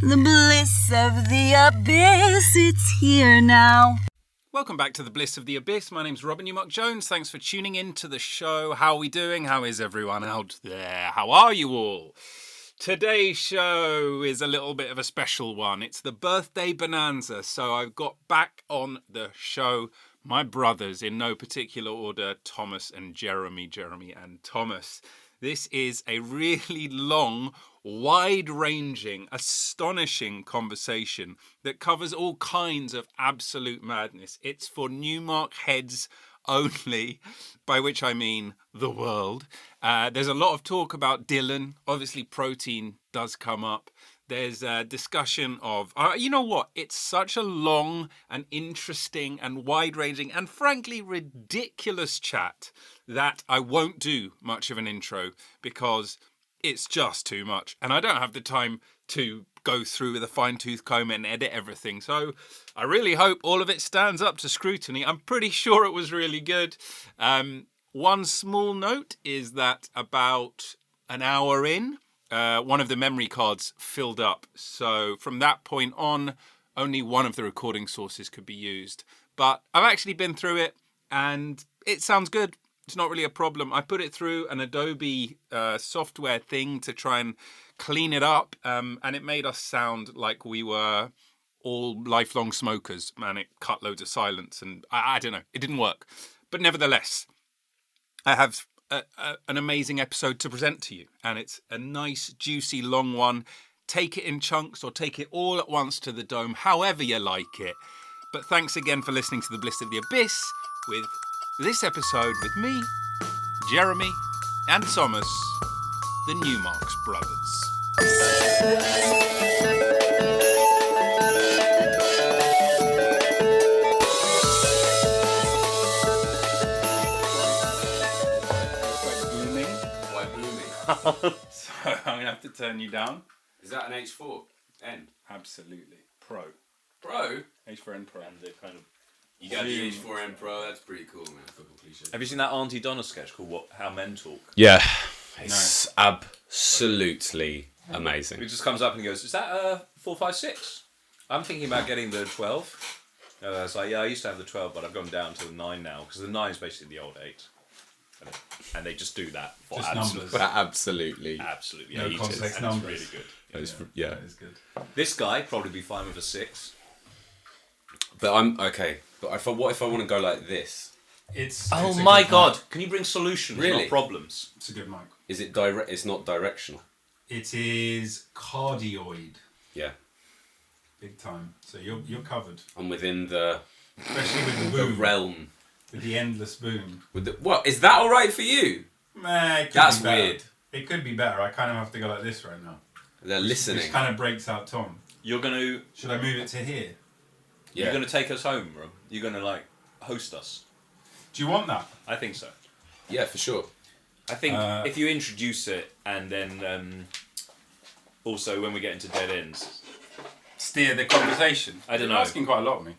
The bliss of the abyss, it's here now. Welcome back to The Bliss of the Abyss. My name's Robin Neumark Jones. Thanks for tuning in to the show. How are we doing? How is everyone out there? How are you all? Today's show is a little bit of a special one. It's the birthday bonanza. So I've got back on the show my brothers in no particular order, Thomas and Jeremy and Thomas. This is a really long, wide-ranging, astonishing conversation that covers all kinds of absolute madness. It's for Neumark heads only, by which I mean the world. There's a lot of talk about Dylan. Obviously, protein does come up. There's a discussion of, you know what? It's such a long and interesting and wide-ranging and frankly ridiculous chat that I won't do much of an intro because it's just too much. And I don't have the time to go through with a fine-tooth comb and edit everything. So I really hope all of it stands up to scrutiny. I'm pretty sure it was really good. One small note is that about an hour in, one of the memory cards filled up. So from that point on, only one of the recording sources could be used. But I've actually been through it and it sounds good. It's not really a problem. I put it through an Adobe software thing to try and clean it up. And it made us sound like we were all lifelong smokers. And it cut loads of silence. And I don't know. It didn't work. But nevertheless, I have an amazing episode to present to you. And it's a nice, juicy, long one. Take it in chunks or take it all at once to the dome, however you like it. But thanks again for listening to The Bliss of the Abyss with this episode with me, Jeremy, and Thomas, the Neumarx brothers. Quite blooming. So I'm going to have to turn you down. Is that an H4? N? Absolutely. Pro. Pro? H4N Pro. And the kind of. You got the H4N Pro, that's pretty cool, man. Football cliche. Have you seen that Auntie Donna sketch called How Men Talk? Yeah, it's absolutely amazing. It just comes up and goes, "Is that 456? I'm thinking about getting the 12." And I was like, "Yeah, I used to have the 12, but I've gone down to the 9 now because the 9 is basically the old 8." And they just do that for Just numbers. Absolutely. absolutely No ages, complex and numbers. it's really good. Yeah. That is good. This guy probably be fine with a 6. But I'm okay. But what if I want to go like this? It's Oh a my good God! mic. Can you bring solutions, Really? not problems? It's a good mic. Is it direct? It's not directional. It is cardioid. Yeah. Big time. So you're covered. I'm within the Especially with the boom. realm. With the endless boom. What is that? All right for you? Nah, it could That's be better. weird. It could be better. I kind of have to go like this right now. They're listening. Which kind of breaks out Tom. You're gonna Should I move it to here? Yeah. You're gonna take us home, bro. You're gonna like host us. Do you want that? I think so. Yeah, for sure. I think if you introduce it and then also when we get into dead ends, Steer the conversation. I don't You're know. asking quite a lot of me.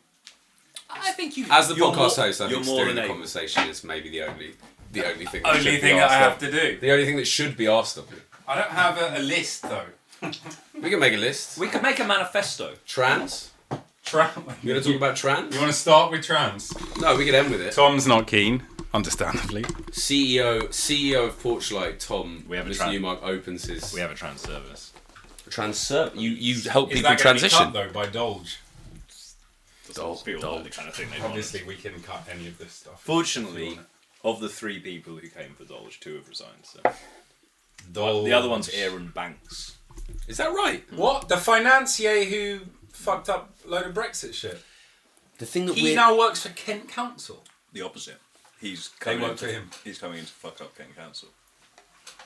I think you. As the you're podcast more- host, I you're think more steering than the able. conversation is maybe the only thing. Only should be thing that I asked have of. to do. The only thing that should be asked of you. I don't have a list though. We can make a list. We could make a manifesto. Trans. Trans. You going to talk about trans? You want to start with trans? No, we could end with it. Tom's not keen, understandably. CEO of Porchlight, Tom. We have a Mr. Neumark opens his. We have a trans service. Transfer. You help Is people that going to be transition. cut though by Dolge? Doesn't feel like the kind of thing they want. Obviously, we can cut any of this stuff. Fortunately, of the 3 people who came for Dolge, 2 have resigned. So. Dolge. The other one's Aaron Banks. Is that right? What? The financier who fucked up a load of Brexit shit? The thing that He now works for Kent Council. The opposite. He's They coming work for him. He's coming in to fuck up Kent Council.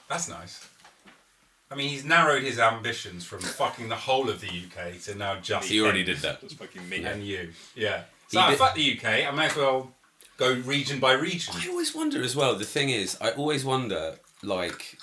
That's nice. I mean, he's narrowed his ambitions from fucking the whole of the UK to now just He already Kent did that. That's fucking me. and you. Yeah. He So did- fuck the UK. I may as well go region by region. I always wonder as well. The thing is, I always wonder, like,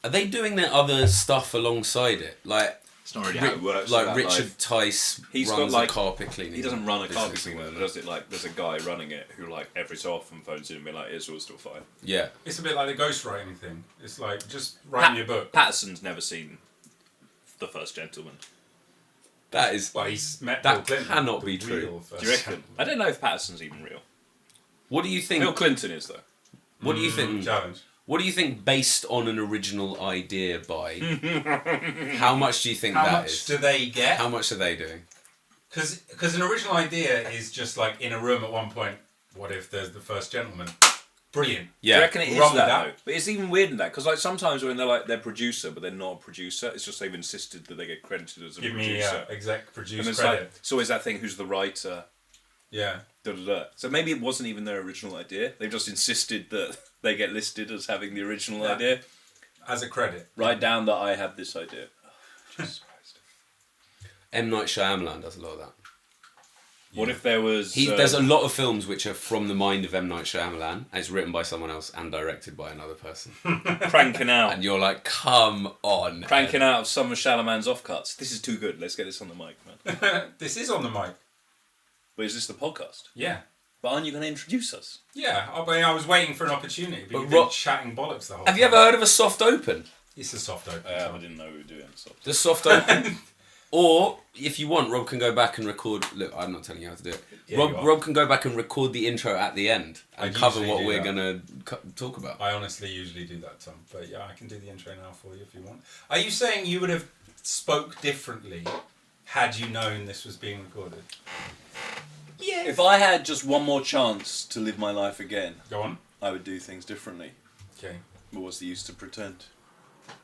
are they doing their other stuff alongside it? Like, It's not really how it works. like that Richard life. Tice He's runs got, like- a carpet cleaning. He doesn't run a carpet business or cleaner. whatever. Does it like there's a guy running it who like every so often phones in and be like, "It's all still fine." Yeah. It's a bit like the ghostwriting thing. It's like just write me a book. Patterson's never seen The First Gentleman. That is. Well, he's met That Bill Clinton, cannot the be true. real first Do you reckon? gentleman. I don't know if Patterson's even real. What do you think? Bill Clinton is, though. What do you think? Challenge. What do you think based on an original idea by? How much do you think How that much is? do they get? How much are they doing? Because an original idea is just like in a room at one point. What if there's the first gentleman? Brilliant. Do you reckon it is Wrong with that, that. though? But it's even weirder than that, because like sometimes when they're like they're producer, but they're not a producer, it's just they've insisted that they get credited as a Give me producer. exec And produce it's credit. like, it's always that thing, who's the writer, Yeah. da da da. So maybe it wasn't even their original idea. They've just insisted that they get listed as having the original Yeah. idea. As a credit. Write down that I had this idea. Oh, Jesus Christ. M. Night Shyamalan does a lot of that. What if there was... There's a lot of films which are from the mind of M. Night Shyamalan, and it's written by someone else and directed by another person. cranking out. And you're like, come on. Cranking out of some of Chalaman's offcuts. This is too good. Let's get this on the mic, man. This is on the mic. But is this the podcast? Yeah. But aren't you going to introduce us? Yeah. I was waiting for an opportunity, but you've Rob- been chatting bollocks the whole Have you time. ever heard of a soft open? It's a soft open. I didn't know we were doing so. The soft open? Or, if you want, Rob can go back and record... Look, I'm not telling you how to do it. Yeah, you are. Rob can go back and record the intro at the end and I cover usually what do we're that. going to talk about. I honestly usually do that, Tom. But yeah, I can do the intro now for you if you want. Are you saying you would have spoke differently had you known this was being recorded? Yeah. If I had just one more chance to live my life again, Go on. I would do things differently. Okay. But what's the use to pretend?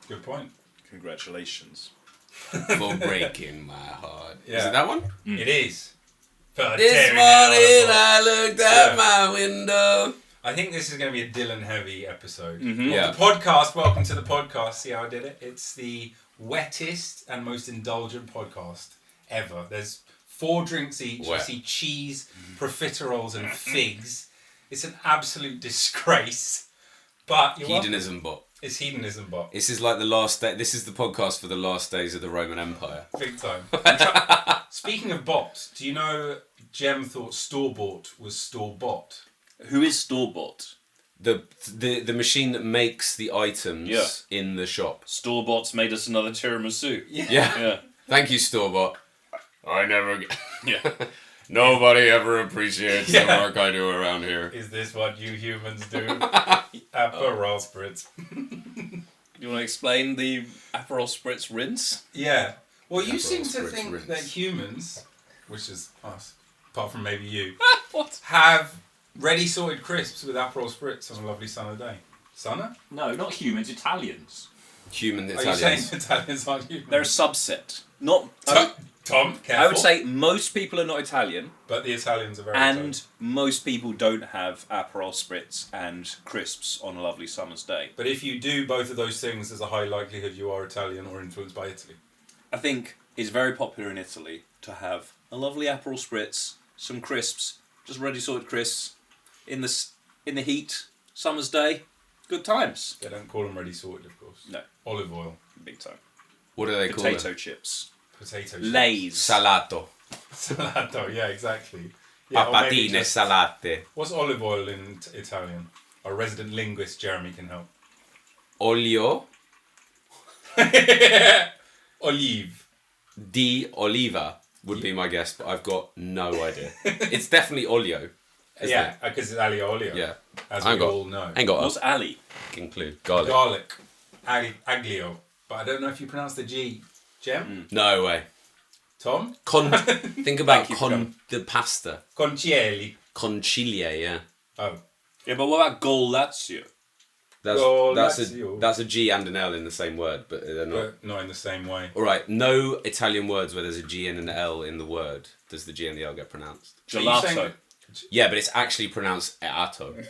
Good point. Congratulations. For breaking my heart. Is Yeah. it that one? It is. For This tearing morning it apart. I looked out Yeah. my window. I think this is going to be a Dylan-heavy episode. Yeah. The podcast, welcome to the podcast. See how I did it? It's the wettest and most indulgent podcast ever. There's 4 drinks each. Wet. I see cheese, profiteroles and figs. It's an absolute disgrace. But you're welcome. Hedonism bot. It's hedonism bot. This is like the last day. This is the podcast for the last days of the Roman Empire. Big time. Speaking of bots, do you know Jem thought store-bought was store-bought? Who is store-bought? The machine that makes the items Yeah. in the shop. Store-bought's made us another tiramisu. Yeah. Yeah. Thank you, Storebot. I never get... Yeah. Nobody ever appreciates Yeah. the work I do around here. Is this what you humans do? Aperol spritz. You want to explain the Aperol Spritz rinse? Yeah. Well, you Aperol seem to spritz think rinse. that humans, which is us, apart from maybe you, What? have ready sorted crisps with Aperol spritz on a lovely summer day. Summer? No, not humans, Italians. Human Are you Italians. saying Italians aren't humans? They're a subset. Not... Tom, careful. I would say most people are not Italian, But the Italians are very and Italian. most people don't have Aperol Spritz and crisps on a lovely summer's day. But if you do both of those things, there's a high likelihood you are Italian or influenced by Italy. I think it's very popular in Italy to have a lovely Aperol Spritz, some crisps, just ready sorted crisps, in the heat, summer's day, good times. They don't call them ready sorted, of course. No, Olive oil, big time. What do they call Potato it? chips, potato Lay's. Salato. Salato, yeah, exactly. Yeah, or maybe Papatine just- salate. What's olive oil in Italian? Our resident linguist, Jeremy, can help. Olio Olive. di oliva would be my guess, but I've got no idea. It's definitely olio. isn't Yeah, it? because it's aglio olio. Yeah. As I we got- all know. Ain't got What's a Ali? fucking clue. Garlic. Garlic. Aglio. But I don't know if you pronounce the G. Jem? No way. Tom? Think about Thank you for coming. the pasta. Conchielli. Conciglia, yeah. Oh. Yeah, but what about Gol Lazio? That's Lazio. that's a G and an L in the same word, but they're not. But not in the same way. All right, no Italian words where there's a G and an L in the word. Does the G and the L get pronounced? So you're Gelato. saying- Yeah, but it's actually pronounced eato.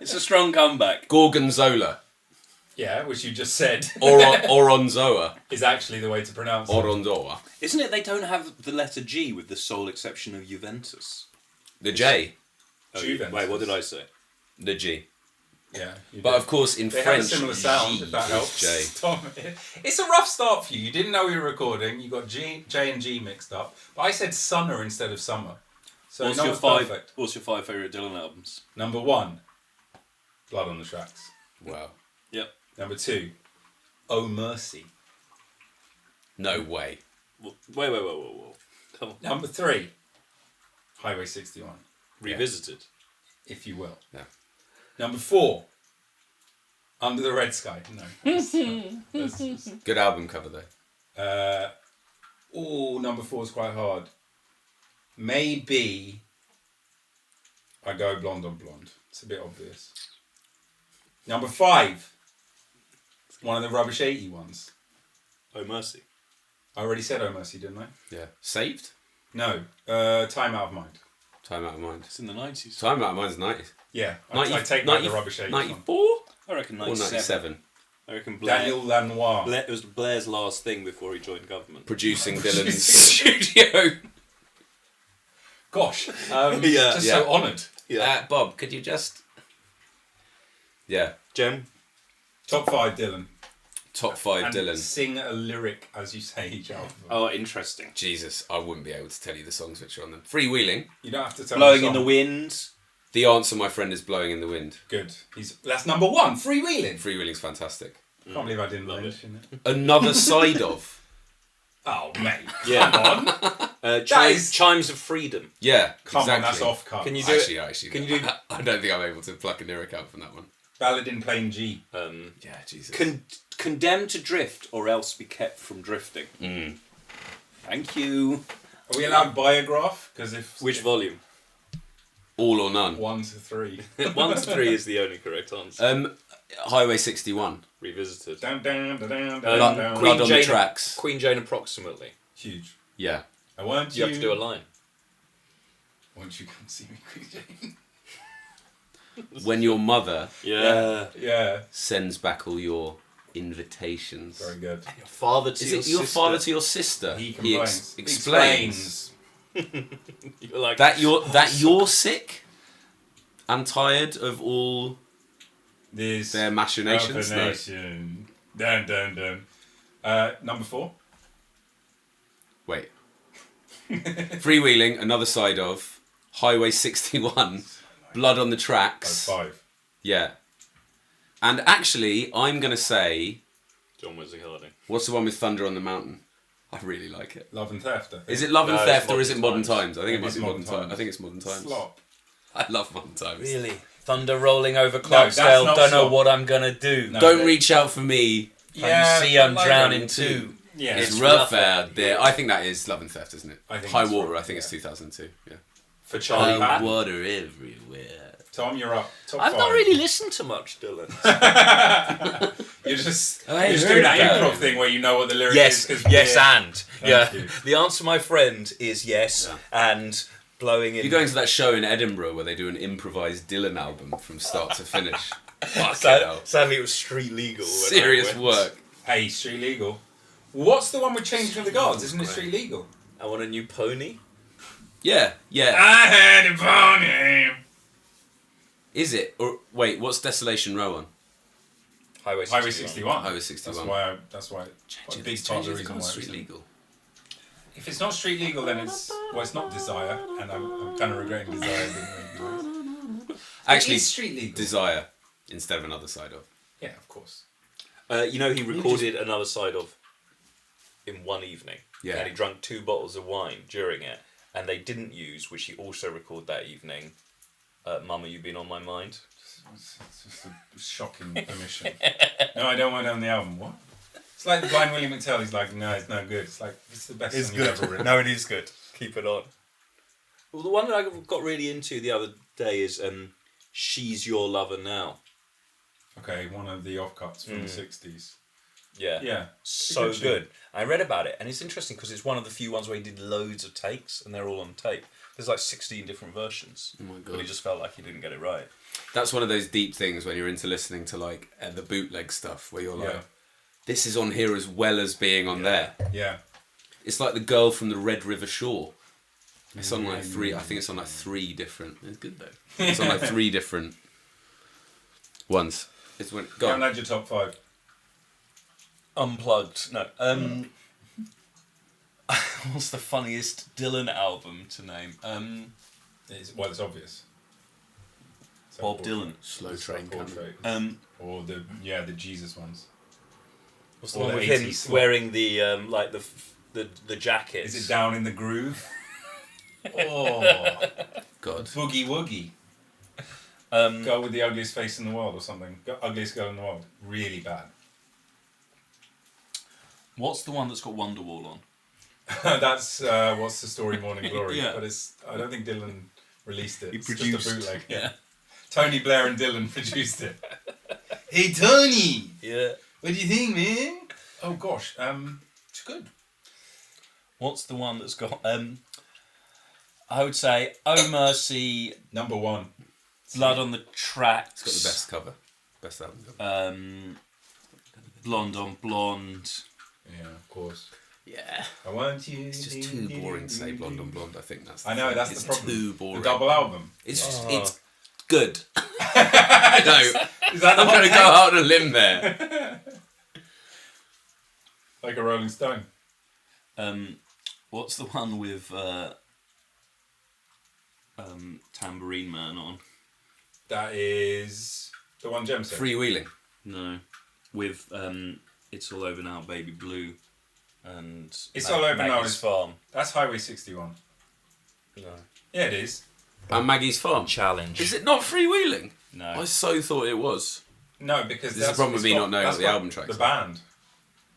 It's a strong comeback. Gorgonzola. Yeah, which you just said Oronzoa. is actually the way to pronounce it. Oronzoa. Isn't it they don't have the letter G with the sole exception of Juventus? The J. Juventus. Wait, what did I say? The G. Yeah. you But did. of course, in They French, have a similar sound, G if that is helps. J. Tom, it's a rough start for you. You didn't know we were recording. You got J and G mixed up. But I said Summer instead of Summer. So What's no your one's five? perfect. What's your 5 favourite Dylan albums? Number 1, Blood on the Tracks. Wow. Yep. Number 2, Oh Mercy. No way. Whoa. Come on. Number 3, Highway 61. Revisited. If you will. Yeah. Number 4, Under the Red Sky. No. That's Good album cover though. Number 4 is quite hard. Maybe I go Blonde on Blonde. It's a bit obvious. Number 5, one of the Rubbish 80 ones. Oh Mercy. I already said Oh Mercy, didn't I? Yeah. Saved? No. Time Out of Mind. Time Out of Mind. It's in the 90s. Time Out of Mind's 90s. Yeah, I take back the Rubbish 80 one. 94? I reckon Or 97. 97. I reckon Blair. Daniel Lanois. It was Blair's last thing before he joined government. Producing Dylan's studio. Gosh. Yeah. Just Yeah. so honoured. Yeah. Bob, could you just... Yeah. Jem? Top 5 Dylan. Top 5 And Dylan. sing a lyric as you say each album. Oh, interesting. Jesus, I wouldn't be able to tell you the songs which are on them. Freewheeling. You don't have to tell Blowing me in the Wind. The Answer, my friend, is Blowing in the Wind. Good. That's number 1. Freewheeling. Freewheeling's fantastic. Can't believe I didn't Love mention it. Another Side of. Oh, mate. Yeah. Come on. Chimes of Freedom. Yeah, Come exactly. on, that's off cut. Can you do it? Actually, Can you do- I don't think I'm able to pluck a lyric out from that one. Ballad in Plain G. Yeah, Jesus. Condemned to drift or else be kept from drifting. Thank you. Are we allowed biograph? Because Which volume? All or None. 1 to 3. 1 to 3 is the only correct answer. Highway 61. Revisited. Down, down, down, down, Blood, down, down. blood on the Jane- tracks. Queen Jane approximately. Huge. Yeah. I want You have to do a line. Won't you come see me, Queen Jane? When your mother Yeah. Yeah. sends back all your invitations. Very good. Your father to Is your it your sister. father to your sister? He complains. Explains. You're like, That you're sick and tired of all This their machinations. No. Nation. Dun, dun, dun. Number 4. Wait. Freewheeling, Another Side of, Highway 61, Blood on the That's Tracks. 5. Yeah. And actually, I'm going to say, John Wesley Harding. what's the one with Thunder on the Mountain? I really like it. Love and Theft. I think. Is it Love and No, Theft it's or is it Modern Modern Times? I think it might It's be Modern Modern Times. Times. I think it's Modern Times. Slop. I love Modern Times. Really? Thunder rolling over that's Clarksdale. not Don't know slop. what I'm gonna do. No. Don't reach out for me. Yeah, you see, I'm like drowning that. too. Yeah. It's It's rough rough out out there. here. I think that is Love and Theft, isn't it? I think High it's Water, rough, I think it's yeah. 2002. Yeah. For Charlie Patton. Water everywhere. Tom, you're up. Top I've 5. not really listened to much, Dylan. You're just, I you're just heard doing that about improv it. thing where you know what the lyric Yes, is. 'cause yes, we're- and yeah. you. The answer, my friend, is yes, and blowing in. You're going to that show in Edinburgh where they do an improvised Dylan album from start to finish. Fucking hell. Sadly, it was street legal. when I Serious went. work. Hey, Street Legal. What's the one with Changing of the Guards? Isn't it Street Legal? I want a new pony. Yeah, yeah. I had a pony. Is it? Or wait, what's Desolation Row on? Highway 61. Highway 61. Highway 61. That's why. A big part of the Change it, reason it's why. called it's- Street Legal. If it's not Street Legal, then it's not Desire, and I'm kind of regretting Desire being recognized. Actually, It is Street Legal. Desire instead of Another Side of. Yeah, of course. You know, he recorded another side of in one evening. Yeah. And he drank 2 bottles of wine during it, and they didn't use, which he also recorded that evening, Mama, You've Been on My Mind. It's just a shocking omission. No, I don't want it on the album. What? It's like the blind William McTell. He's like, no, it's no good. It's like, it's the best song you've ever written. No, it is good. Keep it on. Well, the one that I got really into the other day is She's Your Lover Now. Okay, one of the offcuts from the 60s. Yeah. Yeah. So Good tune. good. I read about it, and it's interesting because it's one of the few ones where he did loads of takes, and they're all on tape. There's like 16 different versions. Oh my But he god. just felt like he didn't get it right. That's one of those deep things when you're into listening to like the bootleg stuff where you're like, Yeah. this is on here as well as being on there. Yeah. It's like The Girl from the Red River Shore. It's on like 3, I think it's on like 3 different, it's good though. It's on like 3 different ones. It's when, Go go on, on. that's your top 5. Unplugged. No. What's the funniest Dylan album to name? It's obvious. Bob Dylan. Slow Train Coming. Portrait. Or the Jesus ones. What's the Or one the with him 80s slot. wearing the like the jacket? Is it Down in the Groove? Oh, God. Boogie Woogie. Girl with the ugliest face in the world or something. Ugliest girl in the world. Really bad. What's the one that's got Wonderwall on? That's What's the Story, Morning Glory. Yeah. But I don't think Dylan released it. He It's produced. just a bootleg. Yeah. Tony Blair and Dylan produced it. Hey Tony, Yeah. what do you think, man? Oh gosh, it's good. What's the one that's got? I would say Oh Mercy, Number one. Blood on the Tracks. It's got the best cover. Best album cover. Blonde on Blonde. Yeah, of course. Yeah. I want you. It's just too boring to say Blonde on Blonde. I think that's. I know thing. that's it's the problem. too boring. The double album. It's good. No, Is that I'm going to go out on a limb there. like a Rolling Stone? What's the one with Tambourine Man on? That is the one Jem said. Freewheeling. No, with It's All Over Now, Baby Blue, and It's All Over Now Maggie's is- Farm. That's Highway 61. No. Yeah, it is. And Maggie's Farm. Challenge. Is it not Freewheeling? No. I so thought it was. No, because This is that's the problem with it's me got- not knowing that's what the got album tracks The are. band.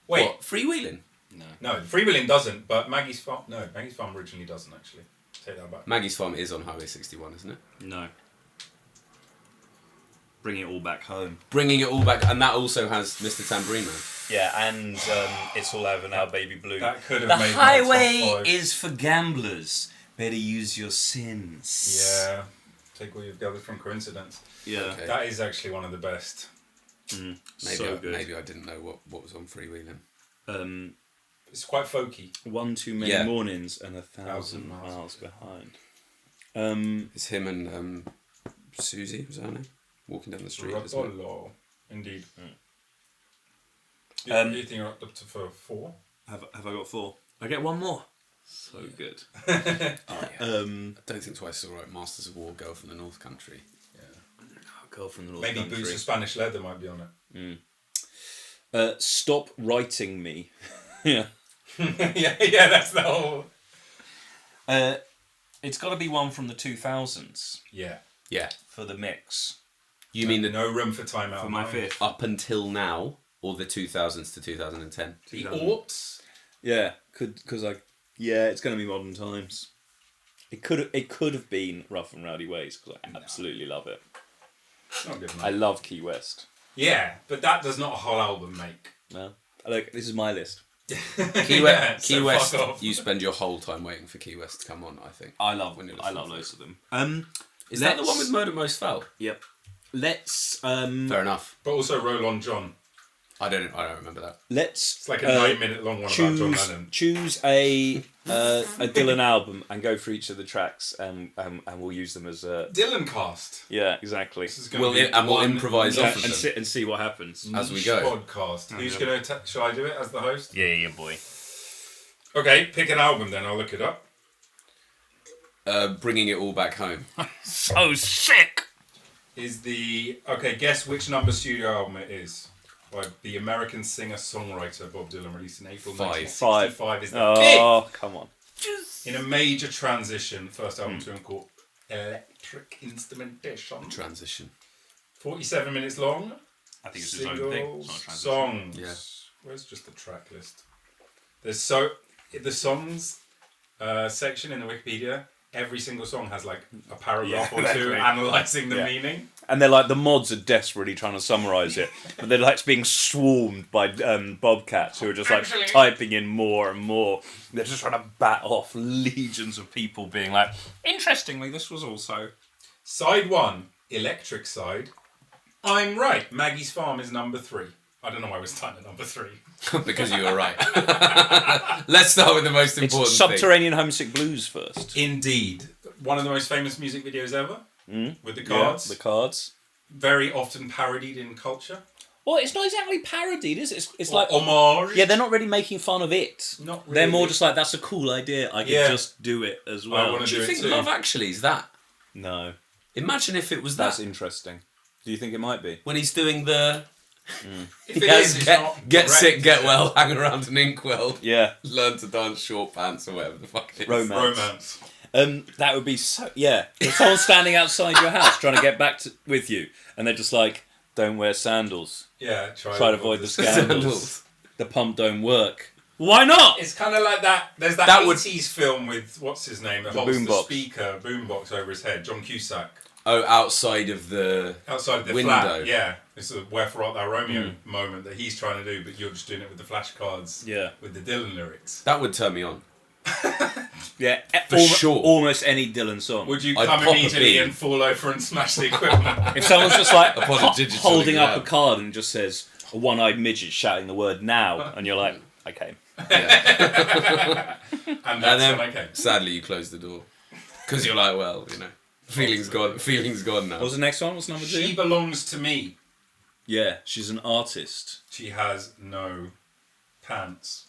Wait, What? Freewheeling? No. no, Freewheeling doesn't, but Maggie's Farm. No, Maggie's Farm originally doesn't actually. Take that back. Maggie's Farm is on Highway 61, isn't it? No. Bring It All Back Home. Bringing it all back, and that also has Mr. Tambourine Man. Yeah, and It's All Over Now, Baby Blue. That could have The made highway my top five. is for gamblers. Better use your sins. Yeah, take what you've gathered from coincidence. Yeah. Okay. That is actually one of the best. Maybe, So good. maybe I didn't know what was on Freewheeling. It's quite folky. One Too Many Yeah. Mornings and 1,000 miles. miles behind. It's him and Susie, was that her name? Walking down the street, isn't it? Rapolo. Indeed. Mm. You think you're up to for 4? Have I got 4? I get one more. So good. Oh, yeah. I don't think twice is alright. Masters of War, Girl from the North Country. Girl from the North Maybe Country. Boots of Spanish Leather might be on it. Stop Writing Me. Yeah. yeah, that's the whole. It's got to be one from the 2000s Yeah. Yeah. for the mix. You mean the No room for time out. For of my mind. 5th. up until now, or the 2000s to 2010? The 2000. aughts. Yeah, it's going to be Modern Times. It could have been Rough and Rowdy Ways because I absolutely love it. It's not good enough. I love Key West. Yeah, but that does not a whole album make. No, look, this is my list. Key, Yeah, Key so West, fuck off. you spend your whole time waiting for Key West to come on, I think. I love When you're I listening love to loads it. of them. Is that the one with Murder Most Foul? Yep. Let's Fair enough. But also Roll On John. I don't remember that. let's It's like a 9-minute long one about John Lennon. choose a Dylan album and go for each of the tracks and we'll use them as a Dylan cast. yeah exactly This is going to be And we'll one improvise yeah, off of and them. sit and see what happens. As we niche go. podcast. Who's going to... Shall I do it as the host? Yeah, boy. Okay, pick an album then. I'll look it up. Bringing it all back home. So sick. Is the... Okay, guess which number studio album it is. By the American singer-songwriter Bob Dylan, released in April 1965. Is the pick. Oh, come on. In a major transition, first album to called Electric Instrumentation. Transition. 47 minutes long. I think it's his own thing. It's not a transition. Songs. Yeah. Where's just the track list? There's the songs section in the Wikipedia. Every single song has like a paragraph Yeah, or two exactly. analysing the Yeah. meaning. And they're like, the mods are desperately trying to summarise it, but they're like being swarmed by bobcats who are just like Actually- typing in more and more. They're just trying to bat off legions of people being like, interestingly, this was also... Side 1, Electric Side. I'm right. Maggie's Farm is number 3. I don't know why we're starting at number 3. Because you were right. Let's start with the most It's important thing. Subterranean Homesick Blues first. Indeed. One of the most famous music videos ever. With the cards. Yeah, the cards. Very often parodied in culture. Well, it's not exactly parodied, is it? It's like... homage. Yeah, they're not really making fun of it. Not They're more really. just like, that's a cool idea. I could Yeah. just do it as I well. wanna Do you do it think too. Love Actually is that? No. Imagine if it was That's that. interesting. Do you think it might be? When he's doing the If it Yes, is, it's get not get correct, sick, get is it? well, hang around an inkwell, Yeah. learn to dance short pants or whatever the fuck it is. Romance. Romance. That would be so. Yeah. If someone's standing outside your house trying to get back with you, and they're just like, "Don't wear sandals. Yeah, Try to avoid the scandals. Sandals. The pump don't work. Why not?" It's kind of like that. There's that, That 80s film with what's his name that The holds the boombox. speaker boombox over his head. John Cusack Oh, outside of the outside the window. flat. Yeah, it's a "Wherefore Art Thou Romeo" moment that he's trying to do, but you're just doing it with the flashcards. Yeah. With the Dylan lyrics. That would turn me on. Yeah. For sure. Almost any Dylan song. Would you I'd come pop a immediately bean. and fall over and smash the equipment? If someone's just like Upon a digital holding up a exam. card and just says a one-eyed midget shouting the word "now," and you're like, "I came." And that's then- when I came. Sadly, you close the door because you're like, well, you know, feeling's gone. Feeling's gone now. What was the next one? What's number 2? She belongs to me. Yeah, she's an artist. She has no pants.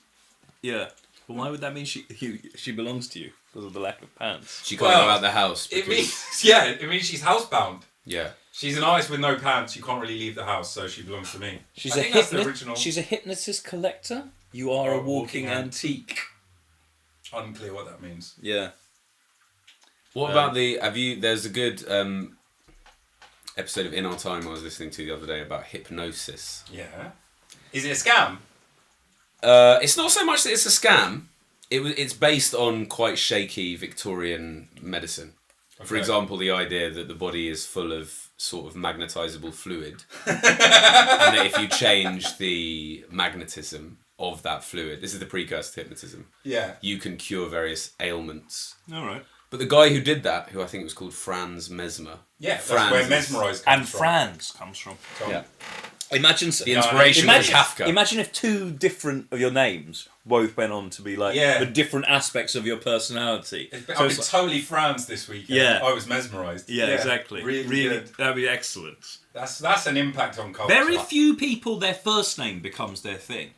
Yeah. Well, why would that mean she belongs to you because of the lack of pants? She can't Well, go out the house. It Because, means she's housebound. yeah. She's an artist with no pants. You can't really leave the house, so she belongs to me. She's I a think that's the hypnotist. original. She's a hypnotist collector. You are a walking antique. Unclear what that means. Yeah. What about the? Have you? There's a good episode of In Our Time I was listening to the other day about hypnosis. Yeah. Is it a scam? It's not so much that it's a scam. It's based on quite shaky Victorian medicine. For Okay. example, the idea that the body is full of sort of magnetizable fluid, and that if you change the magnetism of that fluid, this is the precursor to hypnotism, Yeah. you can cure various ailments. All right. But the guy who did that, who I think was called Franz Mesmer, Yeah, that's Franz where is- mesmerise comes And from. Franz comes from. Tom. Yeah. Imagine the inspiration imagine, was Kafka. Imagine if 2 different of your names both went on to be like Yeah. the different aspects of your personality. I've So been it's like- totally Franz this week. Yeah. I was mesmerised. yeah, exactly. Really good. that'd be excellent. That's an impact on culture. Very few people, their first name becomes their thing.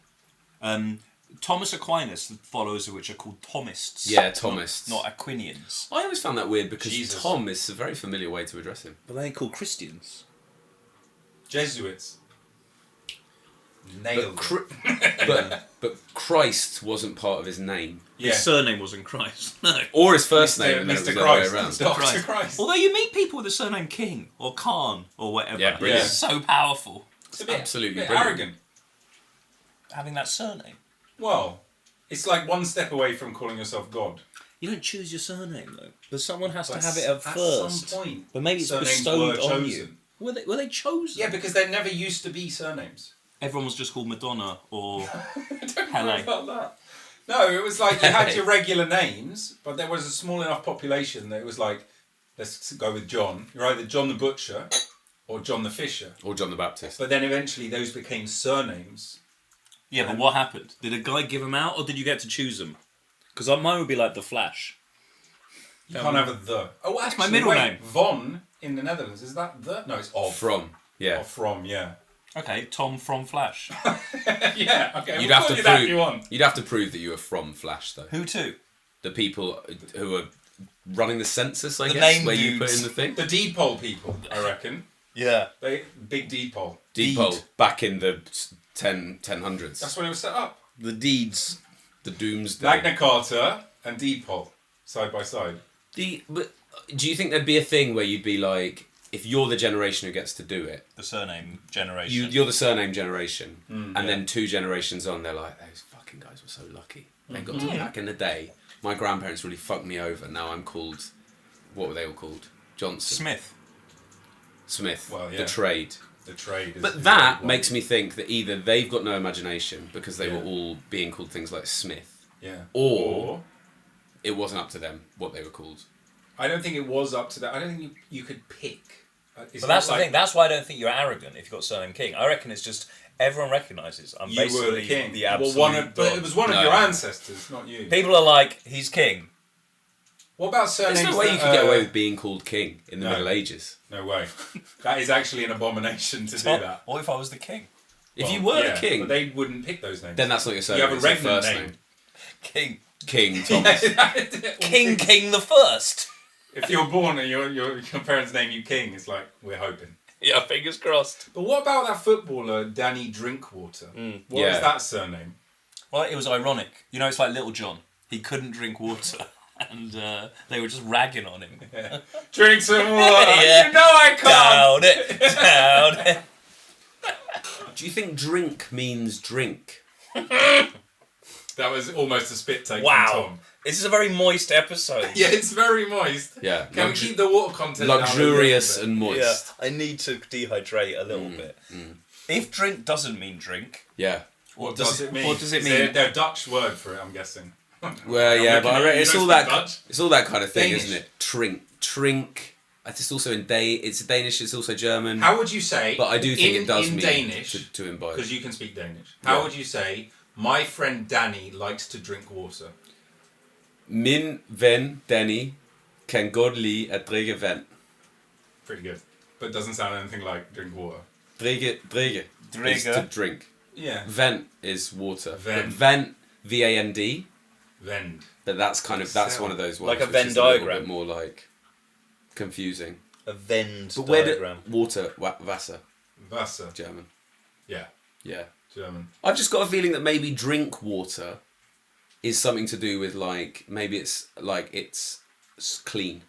Thomas Aquinas, the followers of which are called Thomists. Yeah, Thomists. Not Aquinians. I always found that weird because Jesus. Tom is a very familiar way to address him. But they ain't called Christians. Jesuits. Nailed. But Christ wasn't part of his name. Yeah. His surname wasn't Christ. No. Or his first name, and then it Mr. was the other way Christ. around. Dr. Christ. Although you meet people with the surname King or Khan or whatever. Yeah, brilliant. It's so powerful It's a bit, Absolutely bit brilliant. arrogant. having that surname. Well, it's like one step away from calling yourself God. You don't choose your surname though. But someone has But to have it at first. some point. But maybe it's surnames bestowed were on chosen. you. Were they chosen? Yeah, because there never used to be surnames. Everyone was just called Madonna or Don't Pele. worry about that. No, it was like you had your regular names, but there was a small enough population that it was like, let's go with John. You're either John the Butcher or John the Fisher. Or John the Baptist. But then eventually those became surnames. Yeah, but what happened? Did a guy give them out or did you get to choose them? Because mine would be like the Flash. You can't have a the. Oh, That's my actually, middle wait, name. Von in the Netherlands, is that the? No, it's of. From. Yeah. Or from, yeah. Okay, Tom from Flash. Yeah, okay. You'd we'll have call to you that if you prove. want. You'd have to prove that you were from Flash, though. Who to? The people who are running the census, I The guess, name where you put dudes. in the thing. The deed poll people, I reckon. Yeah. Big deed poll. Depot back in the 1000s. That's when it was set up. The deeds. The Doomsday. Magna Carta and deed poll, side by side. But do you think there'd be a thing where you'd be like, if you're the generation who gets to do it, The surname generation. you're the surname generation, and yeah. then 2 generations on, they're like, those fucking guys were so lucky. They got to back in the day. My grandparents really fucked me over. Now I'm called, what were they all called? Johnson. Smith. Well, yeah. The trade. The trade. But that makes me think that either they've got no imagination because they Yeah. were all being called things like Smith, Yeah. or it wasn't up to them what they were called. I don't think it was up to that. I don't think you could pick. It's But that's not the thing. That's why I don't think you're arrogant if you've got surname King. I reckon it's just everyone recognises I'm You basically were the king. the absolute but god. it was one of No. your ancestors, not you. People are like, he's king. What about surnames? There's no way you that, could get away with being called king in the no. Middle Ages. No way. That is actually an abomination to do that. What if I was the king? If you were yeah, a king, but they wouldn't pick those names. then that's not your you surname. have a it's your regnant first name. King. King Thomas. King the First. If you're born and your parents name you king, it's like we're hoping. Yeah, fingers crossed. But what about that footballer, Danny Drinkwater? What Yeah. is that surname? Well, it was ironic. You know, it's like Little John. He couldn't drink water, and they were just ragging on him. Drink some water. Yeah. You know I can't. Down it. Do you think drink means drink? That was almost a spit take from Wow. Tom. This is a very moist episode. Yeah, it's very moist. Yeah. Can we keep the water content down a luxurious little bit? and moist. I need to dehydrate a little bit. If drink doesn't mean drink, Yeah. What does it mean? what does it Is mean? there a Dutch word for it, I'm guessing. Well, yeah, I'm but I looking at reckon you, it's you all don't that. speak It's all that kind of thing, Danish. isn't it? Trink. It's also in It's Danish. It's also German. How would you say? But I do think it does in mean Danish, to imbibe. because you can speak Danish. How Yeah. would you say? My friend Danny likes to drink water. Min ven Danny kan godt lide at drikke vand. Pretty good, but doesn't sound anything like drink water. Drikke is Drikke. to drink. Yeah. Vand is water. Vand. But vand, V-A-N-D. Vend. But that's one of those ones Like a which Venn is a little diagram. bit more like confusing. A Venn But where diagram. water, Wasser, Wasser. German. Yeah. Yeah. German. I've just got a feeling that maybe drink water is something to do with like maybe it's clean.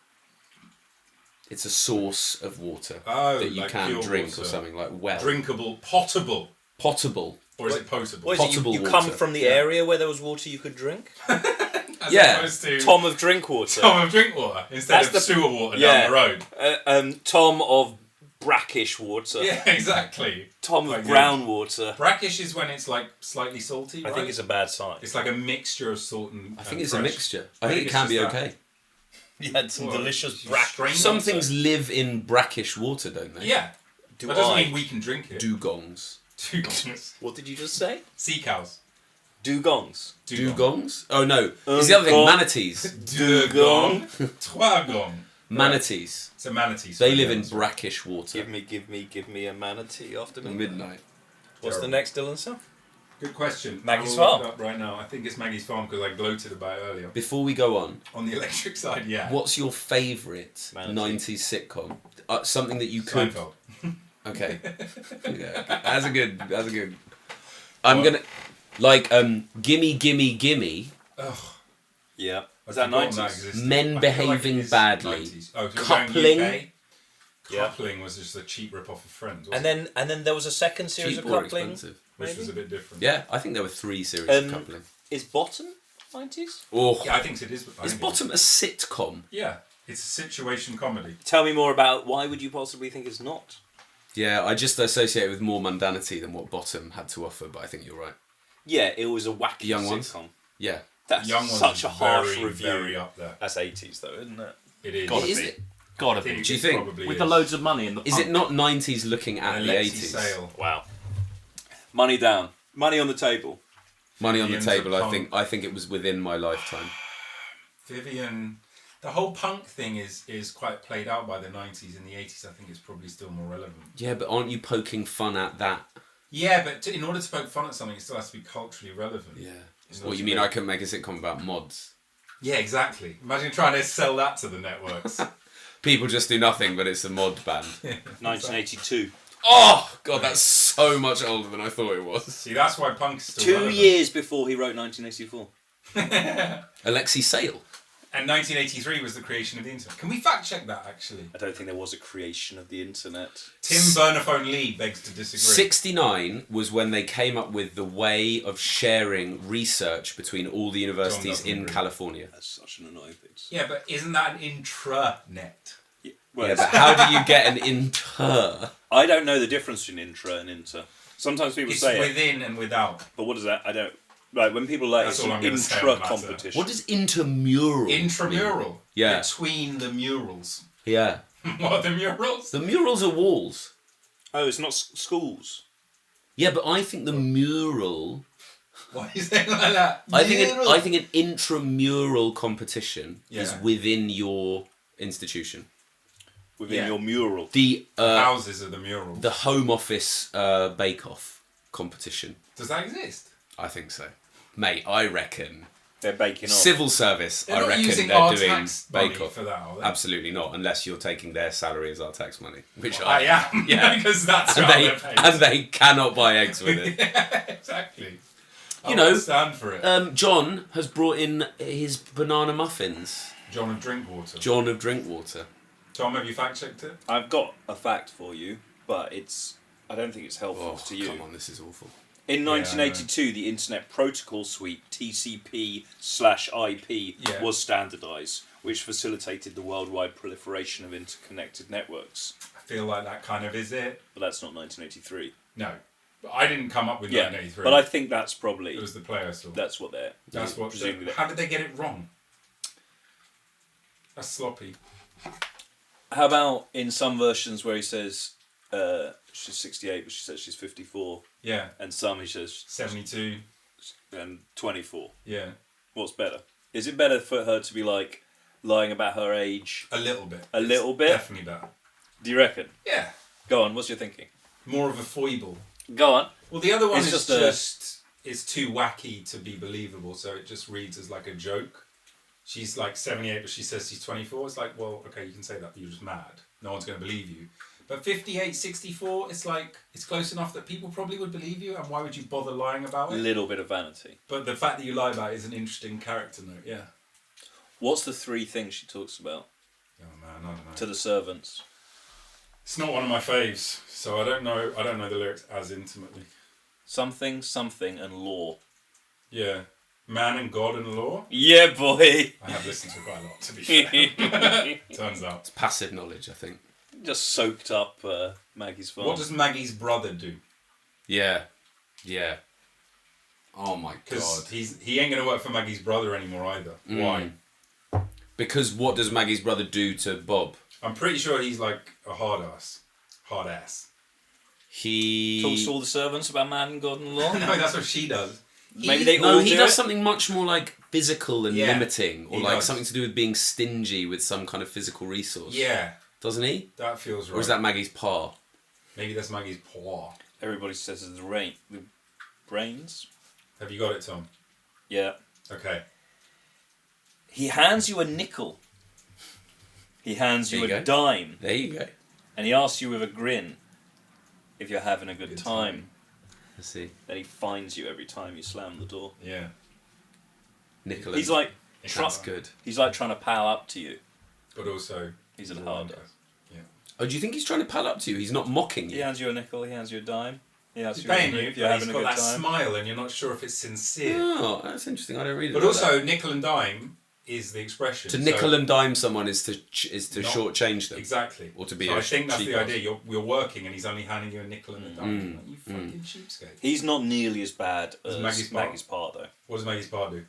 It's a source of water Oh, that you like can pure drink water. or something like well. Drinkable, potable, Potable. or is it potable? What is it, Potable you water. come from the area where there was water you could drink? As Yeah. opposed to Tom of drink water. Tom of drink water instead That's of the- sewer water yeah. down the road. Tom of brackish water. Yeah, exactly. Tom of Quite good. brown water. Brackish is when it's like slightly salty. I Right? think it's a bad sign. It's like a mixture of salt and. I think it's a mixture. I think it it's can be just that. okay. You had some Well, delicious you brackish. strain Some water. things live in brackish water, don't they? Yeah. Do That doesn't I? mean we can drink it. Dugongs. Dugongs. What did you just say? Sea cows. Dugongs. Dugongs? Oh no. It's the other thing. Dugong. Manatees. Dugong. Twagong. Manatees. It's a manatee. They live in brackish water. Give me a manatee after At midnight. midnight. What's the Terrible. next, Dylan, sir? Good question. Maggie's I'll look Farm. it up right now. I think it's Maggie's Farm because I gloated about it earlier. Before we go on, On the electric side, yeah. what's your favourite Manatee. 90s sitcom? Something that you could. Seinfeld. Okay. Yeah. That's a good. I'm gonna like Gimme Gimme Gimme. Ugh. Yeah. I've Is that forgotten 90s? existed. Men I feel like behaving it is badly. 90s. Oh, so Coupling. UK? Yeah. Coupling was just a cheap rip-off of Friends, And wasn't then there was a second series Cheap of or coupling. expensive? it? Which maybe? was a bit different. Yeah, I think there were 3 series of coupling. Is Bottom 90s? Oh, Yeah, I think it is. I is think Bottom a sitcom? Yeah, it's a situation comedy. Tell me more about why would you possibly think it's not? Yeah, I just associate it with more mundanity than what Bottom had to offer, but I think you're right. Yeah, it was a wacky Young Ones? sitcom. Yeah. That's Young Ones such is a harsh very, review. Very up there. That's 80s though, isn't it? It is. Is it? Gotta I think be. Do you it think? probably With is. the loads of money in the Is it not 90s looking at And the Alexi 80s? Sale. Wow. Money down. Money on the table. Money on the Millions of table, punk. I think it was within my lifetime. Vivian, the whole punk thing is quite played out by the 90s. In the 80s, I think it's probably still more relevant. Yeah, but aren't you poking fun at that? Yeah, but in order to poke fun at something, it still has to be culturally relevant. Yeah. It's What not you mean to be- I couldn't make a sitcom about mods? Yeah, exactly. Imagine trying to sell that to the networks. People just do nothing, but it's a mod band. 1982. Oh, God, that's so much older than I thought it was. See, that's why punk's still 2 relevant. years before he wrote 1984. Alexi Sale. And 1983 was the creation of the internet. Can we fact check that, actually? I don't think there was a creation of the internet. Tim Bernaphone Lee begs to disagree. 69 was when they came up with the way of sharing research between all the universities doesn't in agree. California. That's such an annoying thing. Yeah, but isn't that an intranet? Well, Yeah, but how do you get an inter? I don't know the difference between intra and inter. Sometimes people It's say it, within and without. but what is that? I don't. Right, when people like That's it's all an I'm gonna say intra on that, competition. What does intramural mean? Intramural. Yeah. Between the murals. Yeah. What are the murals? The murals are walls. Oh, it's not schools. Yeah, but I think the mural... Why are you saying like that? I think Mural. an intramural competition is Yeah. within your institution. Within Yeah. your mural. The Houses are the murals. the Home Office Bake Off competition. Does that exist? I think so. Mate, I reckon They're baking off. Civil service, They're I not reckon using they're our doing tax money bake off. for that, are they? Absolutely not, unless you're taking their salary as our tax money, which I am, Yeah. because that's and how they they're paid. and they cannot buy eggs with it. Exactly. You know, stand for it. John has brought in his banana muffins. John of Drinkwater. John of Drinkwater. Tom, have you fact checked it? I've got a fact for you, but I don't think it's helpful Oh, to you. come on, this is awful. In Yeah, I 1982, the Internet Protocol Suite (TCP/IP) Yeah. was standardised, which facilitated the worldwide proliferation of interconnected networks. I feel like that kind of is it. But that's not 1983. No. But I didn't come up with Yeah, 1983. but I think that's probably It was the player still. that's what they're. That's what. presumably. How did they get it wrong? That's sloppy. How about in some versions where he says she's 68, but she says she's 54, Yeah. and some he says 72. 24. Yeah. What's better? Is it better for her to be like lying about her age? A little bit. A little bit? Definitely better. Do you reckon? Yeah. Go on. What's your thinking? More of a foible. Go on. Well, the other one It's is just just, a- it's too wacky to be believable, so it just reads as like a joke. She's like 78, but she says she's 24. It's like, well, okay, you can say that, but you're just mad. No one's going to believe you. But 58, 64, it's like, it's close enough that people probably would believe you, and why would you bother lying about A it? little bit of vanity. But the fact that you lie about it is an interesting character note, yeah. What's the three things she talks about Oh man, I don't know. to the servants? It's not one of my faves, so I don't know the lyrics as intimately. Something, something, and law. Yeah. Man and God and law? Yeah, boy. I have listened to it quite a lot, to be fair. Turns out. It's passive knowledge, I think. Just soaked up Maggie's farm. What does Maggie's brother do? Yeah. Yeah. Oh my Because god. he ain't going to work for Maggie's brother anymore either. Why? Because what does Maggie's brother do to Bob? I'm pretty sure he's like a hard ass. Hard ass. He... Talks to all the servants about man and God and law. No, that's what she does. Maybe they No, all he do does it. something much more like physical and Yeah, limiting, or he like does. something to do with being stingy with some kind of physical resource. Yeah, Doesn't he? that feels right. Or is that Maggie's pa? Maybe that's Maggie's paw. Everybody says it's the brains. Have you got it, Tom? Yeah. Okay. He hands you a nickel. He hands you There you a go. dime. There you go. And he asks you with a grin if you're having a good Good time. time. Let's see. Then he fines you every time you slam the door. Yeah. Nicholas. He's like That's good. he's like trying to pal up to you. But also... He's a he's hard wanker. ass. Oh, do you think he's trying to pal up to you? He's not mocking He you. hands you a nickel, he hands you a dime. He asks He's you paying you, if you're but having he's a got good that time. smile and you're not sure if it's sincere. Oh, that's interesting. I don't read it. But like also, nickel and dime is the expression. that. To so- nickel and dime someone is to Not- shortchange them. Exactly. Or to be so a I think that's cheap the ass. idea. You're working and he's only handing you a nickel and a dime. Like, you fucking cheapskate. He's not nearly as bad as Maggie's Maggie's, part. part though. What does Maggie's bar do?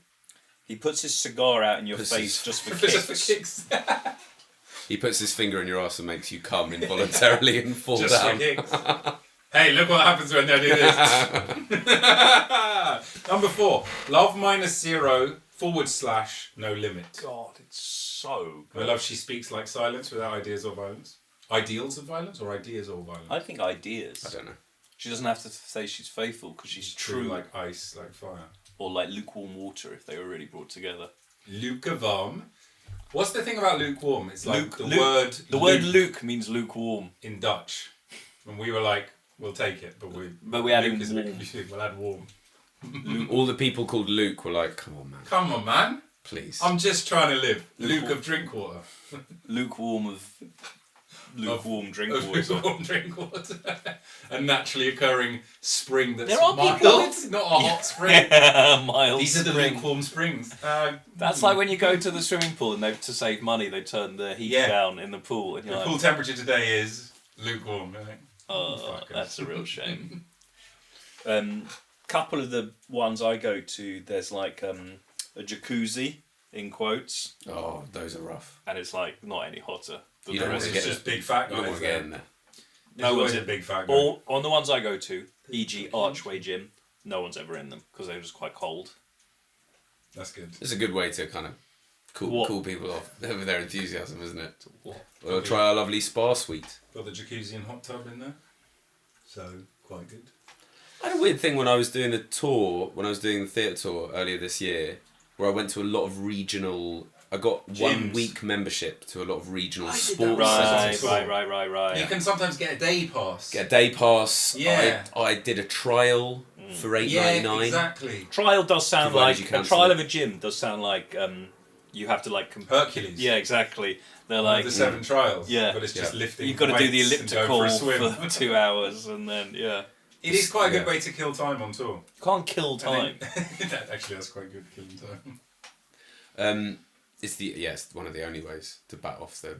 He puts his cigar out in your Puts face his- just for Just kicks. for kicks. He puts his finger in your ass and makes you come involuntarily and fall Just down. for kicks. Hey, look what happens when I do this. Number 4. Love -0 / no limit. God, it's so I love she speaks like silence without ideas or violence. Ideals of violence or ideas or violence? I think ideas. I don't know. She doesn't have to say she's faithful because she's true, like ice, like fire. or like lukewarm water if they were really brought together. Lukewarm. What's the thing about lukewarm? It's like the The word Luke means lukewarm. in Dutch. And we were like, we'll take it, but we add Luke in is a bit warm. confusing. We'll add warm. All the people called Luke were like, come on, man. Come on, man. Please. I'm just trying to live. Luke of Drinkwater. Lukewarm of lukewarm drink Of water. lukewarm drink water. A naturally occurring spring that's There are mild. people- Not a hot spring. Mild These are the spring. lukewarm springs. That's like when you go to the swimming pool and to save money they turn the heat Yeah. down in the pool and you're the like, pool temperature today is lukewarm. Right? oh, Fuckers. that's a real shame. Couple of the ones I go to, there's like a jacuzzi in quotes, Oh, those are rough. and it's like not any hotter. than You the don't rest want It's to of get just big fat You don't guys. want to get in there. There's always one's- a big fat guy. All on the ones I go to, e.g. Archway Gym, no one's ever in them because they're just quite cold. That's good. It's a good way to kind of What? cool people off with their enthusiasm, isn't it? What? We'll try our lovely spa suite. Got the jacuzzi and hot tub in there. So, quite good. I had a weird thing when I was doing the theatre tour earlier this year, where I went to a lot of regional. I got 1 week membership to a lot of regional sports centres. Right. You can sometimes get a day pass. Get a day pass. Yeah. I did a trial for $8.99. Yeah, exactly. Trial does sound Provided like you a cancel trial it. of a gym. Does sound like you have to like Hercules. Yeah, exactly. They're Like like the 7 trials. Yeah. But it's just lifting. you've got to do the weights and go elliptical for a swim. for 2 hours, and then It is quite a good Yeah. way to kill time on tour. you can't kill time. Actually, that's quite good killing time. It's one of the only ways to bat off the.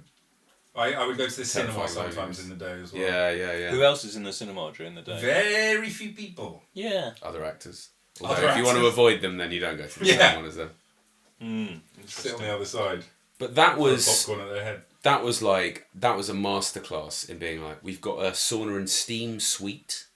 I would go to the cinema Terrifying sometimes loads. in the day as well. Yeah. Who else is in the cinema during the day? Very few people. Yeah. Other actors. Although Other if you want to actors. avoid them, then you don't go to the Yeah. same one as them. Sit on the other side. But that With was popcorn at their head. that was a masterclass in being like, we've got a sauna and steam suite,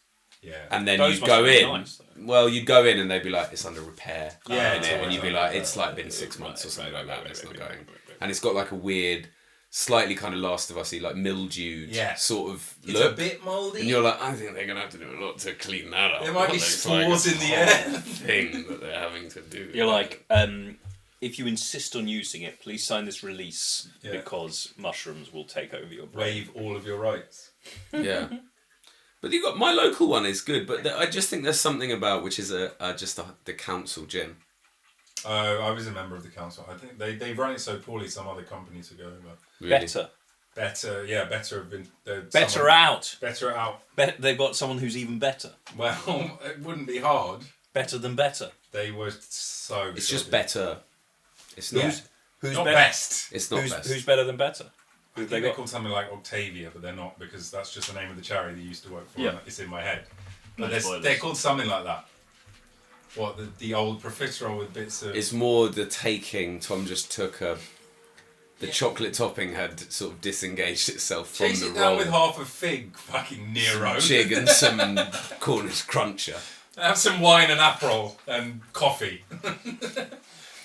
Yeah. and then Those you'd must go be in. nice, though. Well, you'd go in and they'd be like, it's under repair. Yeah, and it's you'd be always like, under it's like been 6 months or something like that. And it's not right, going. right. And it's got like a weird, slightly kind of Last of Us-y, like mildewed Yeah. sort of It's look. a bit mouldy. And you're like, I think they're gonna have to do a lot to clean that up. There might be What, it's spores like in a the air. whole thing that they're having to do. You're like, if you insist on using it, please sign this release Yeah. because mushrooms will take over your brain. Waive all of your rights. Yeah. But you got my local one is good, but I just think there's something about which is the council gym. I was a member of the council. I think they run it so poorly. Some other company took over. Really. Better. Better have been Better out. Better out. They've got someone who's even better. Well, it wouldn't be hard. Better than better. They were so. It's just shoddy. better. It's not. Yeah. Who's Not better? best. It's not Who's, best. who's better than better? I Who've think they they're got? called something like Octavia, but they're not because that's just the name of the charity they used to work for. Yeah. And it's in my head. But No spoilers. they're called something like that. What the old profiterole with bits of. It's more the taking. Tom just took the chocolate topping had sort of disengaged itself from Chase the it down roll. with half a fig, fucking Nero. Chig and some Cornish cruncher. Have some wine and Aperol and coffee.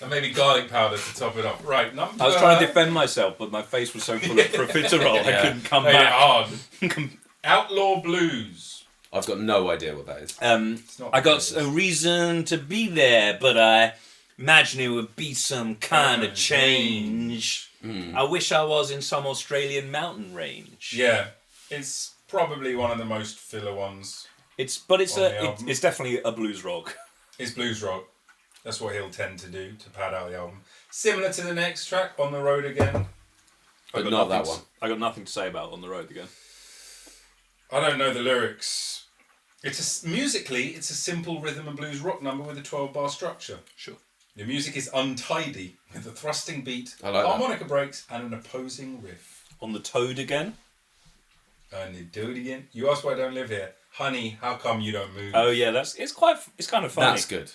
And maybe garlic powder to top it off. Right, number... I was trying to defend myself, but my face was so full of profiterole I couldn't come Made it back. hard. Outlaw Blues. I've got no idea what that is. not I got very a reason to be there, but I imagine it would be some kind of change. I wish I was in some Australian mountain range. Yeah, it's probably one of the most filler ones. It's On the album. it's definitely a blues rock. It's blues rock. That's what he'll tend to do to pad out the album. Similar to the next track, On the Road Again. But I got not that nothing one. I got nothing to say about On the Road Again. I don't know the lyrics. Musically, it's a simple rhythm and blues rock number with a 12-bar structure. Sure. The music is untidy with a thrusting beat, I like that. harmonica breaks, and an opposing riff. On the Toad Again. And they do it again. You ask why I don't live here. Honey, how come you don't move? Oh yeah, it's kind of funny. That's good.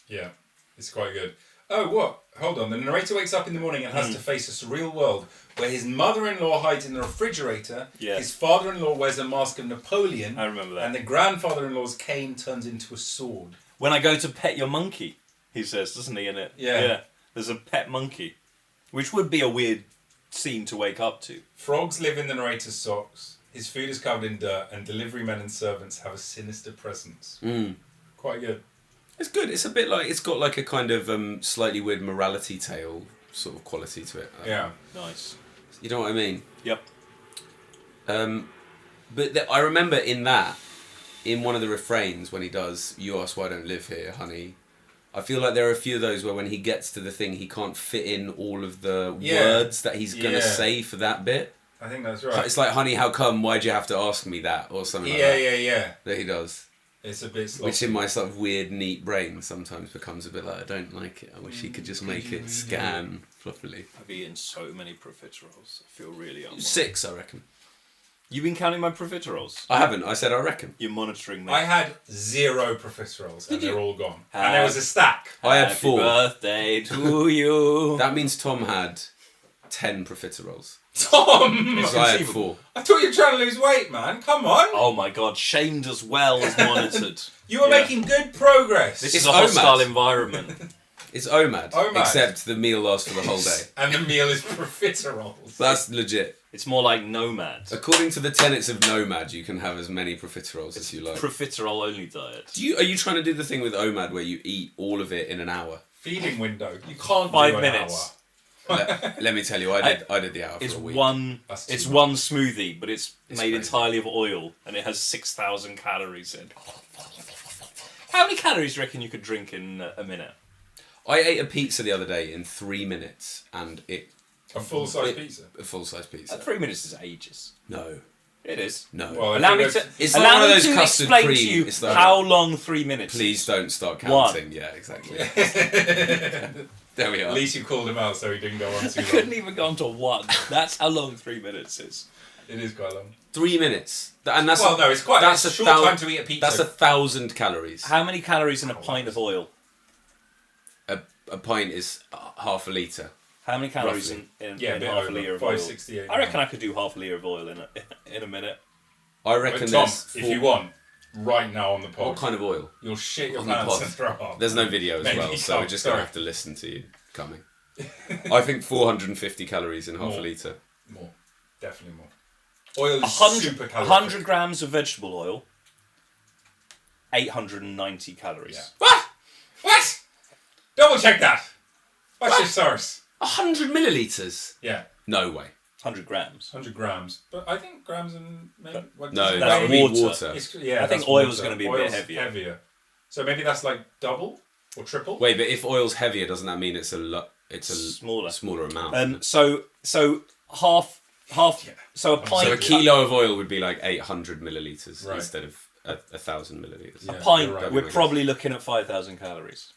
Yeah, it's quite good. Oh, what? Hold on. The narrator wakes up in the morning and has to face a surreal world where his mother-in-law hides in the refrigerator, Yeah. his father-in-law wears a mask of Napoleon, I remember that. and the grandfather-in-law's cane turns into a sword. When I go to pet your monkey, he says, doesn't he, in it? Yeah. There's a pet monkey. Which would be a weird scene to wake up to. Frogs live in the narrator's socks. His food is covered in dirt, and delivery men and servants have a sinister presence. Quite good. It's good. It's a bit like it's got like a kind of slightly weird morality tale sort of quality to it. Yeah. Nice. You know what I mean? Yep. But I remember in one of the refrains when he does "You ask why I don't live here, honey." I feel like there are a few of those where when he gets to the thing, he can't fit in all of the words that he's gonna say for that bit. I think that's right. It's like, honey, how come? Why'd you have to ask me that? Or something like Yeah, that. yeah. That he does. It's a bit sloppy. Which in my sort of weird, neat brain sometimes becomes a bit like, I don't like it. I wish he could just make it scan fluffily. I've eaten so many profiteroles. I feel really unwell. 6, I reckon. You've been counting my profiteroles? I haven't. I said I reckon. You're monitoring me. I had 0 profiteroles, and they're all gone. Happy- And there was a stack. I had Happy 4. birthday to you. That means Tom had 10 profiteroles. Tom! Because I had 4. I thought you were trying to lose weight, man. Come on. Oh my god, shamed as well as monitored. You were making good progress. This It's is a hostile OMAD. environment. It's OMAD. OMAD. Except the meal lasts for the whole day. And the meal is profiteroles. That's legit. It's more like nomad. According to the tenets of Nomad, you can have as many profiteroles as you like. Profiterole only diet. Are you trying to do the thing with OMAD where you eat all of it in an hour? feeding window. You can't 5 do an minutes. Let me tell you, I did the hour for It's a week. That's too It's much. one smoothie, but it's made crazy. entirely of oil, and it has 6,000 calories in. How many calories do you reckon you could drink in a minute? I ate a pizza the other day in 3 minutes, and A full-size pizza. a full-size pizza. 3 minutes is ages. No, It is. no. Well, Allow me if to. It's allow not one of me those to custard explain cream, to you it's the- how long 3 minutes. Please don't start One. counting. Yeah, exactly. There we At are. least you called him out so he didn't go on I too couldn't long. even go on to one. That's how long 3 minutes is. It is quite long. 3 minutes, and that's Well, no, it's quite that's a a short time to eat a pizza. That's 1,000 calories. How many calories in a pint of oil? A pint is half a litre. How many calories Roughly. in Yeah, a in bit half over, a litre of oil? 568. I reckon I could do half a litre of oil in a minute. I reckon But Tom, there's if you want, right now on the pod, what kind of oil? you'll shit your On the pants pod. and throw up. There's no video as Maybe well, you so we're can't, just going to sorry. have to listen to you coming. I think 450 calories in half a More. litre. More. Definitely more. Oil is 100, super calorific. 100 grams of vegetable oil, 890 calories. Yeah. What? What? Double check that. What's your source? 100 millilitres? Yeah, No way. 100 grams. 100 grams. But I think grams and maybe... What No, does it that weigh? would be water. water. Yeah, I think that's oil's water. gonna be a bit Oil's heavier. So maybe that's like double or triple? Wait, but if oil's heavier, doesn't that mean it's a Smaller. amount? So half. Yeah. So a pint. So a kilo of oil would be like 800 millilitres Right. instead of 1,000 millilitres. Yeah. pint. you're right. We're probably looking at 5,000 calories.